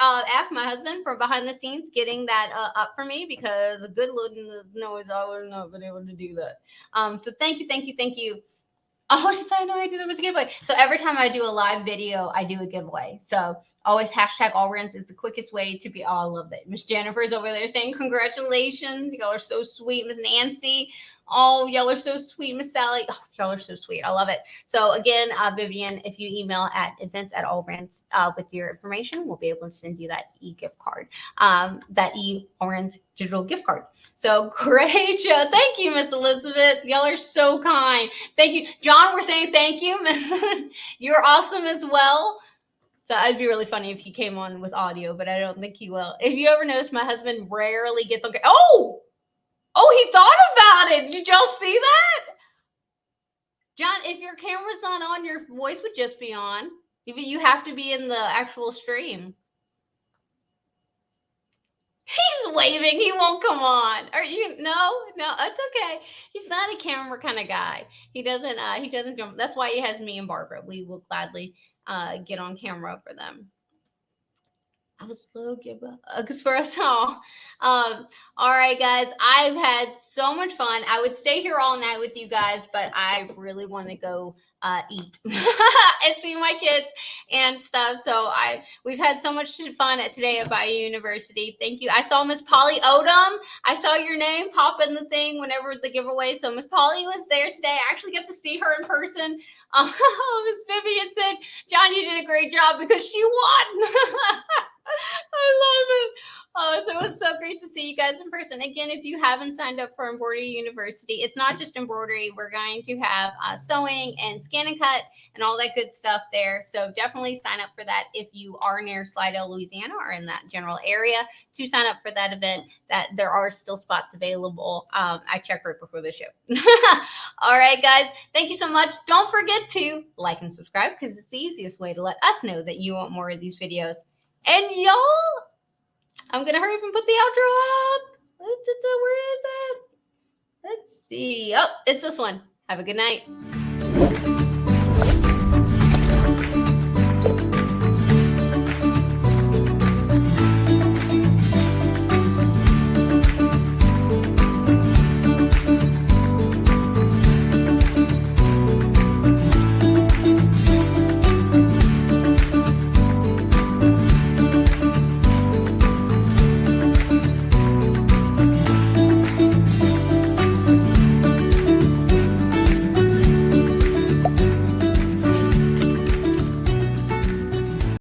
F, my husband, for behind the scenes getting that up for me, because a good little noise, I would not been able to do that. So thank you. Oh, she said, I had no idea there was a giveaway. So every time I do a live video, I do a giveaway. So always hashtag AllBrands is the quickest way to be. Oh, I love that. Miss Jennifer's over there saying congratulations. Y'all are so sweet. Miss Nancy. Oh, y'all are so sweet. Miss Sally. Oh, y'all are so sweet. I love it. So again, Vivian, if you email at events@allbrands with your information, we'll be able to send you that e-gift card, that AllBrands digital gift card. So great job. Thank you, Miss Elizabeth. Y'all are so kind. Thank you. John, we're saying thank you. You're awesome as well. So it'd be really funny if he came on with audio, but I don't think he will. If you ever notice, my husband rarely gets okay. Oh, he thought about it. Did y'all see that? John, if your camera's not on, your voice would just be on. You have to be in the actual stream. He's waving. He won't come on. Are you? No, it's okay. He's not a camera kind of guy. He doesn't jump. That's why he has me and Barbara. We will gladly get on camera for them. I was slow give up for us all. All right, guys. I've had so much fun. I would stay here all night with you guys, but I really want to go eat and see my kids and stuff. So we've had so much fun today at Bayou University. Thank you. I saw Miss Polly Odom. I saw your name pop in the thing whenever the giveaway. So Miss Polly was there today. I actually got to see her in person. Miss Vivian said, John, you did a great job because she won. I love it. So it was so great to see you guys in person. Again, if you haven't signed up for Embroidery University, it's not just embroidery. We're going to have sewing and ScanNCut and all that good stuff there. So definitely sign up for that if you are near Slidell, Louisiana, or in that general area to sign up for that event. That there are still spots available. I checked right before the show. All right, guys. Thank you so much. Don't forget to like and subscribe because it's the easiest way to let us know that you want more of these videos. And y'all, I'm gonna hurry up and put the outro up. Where is it? Let's see. Oh, it's this one. Have a good night.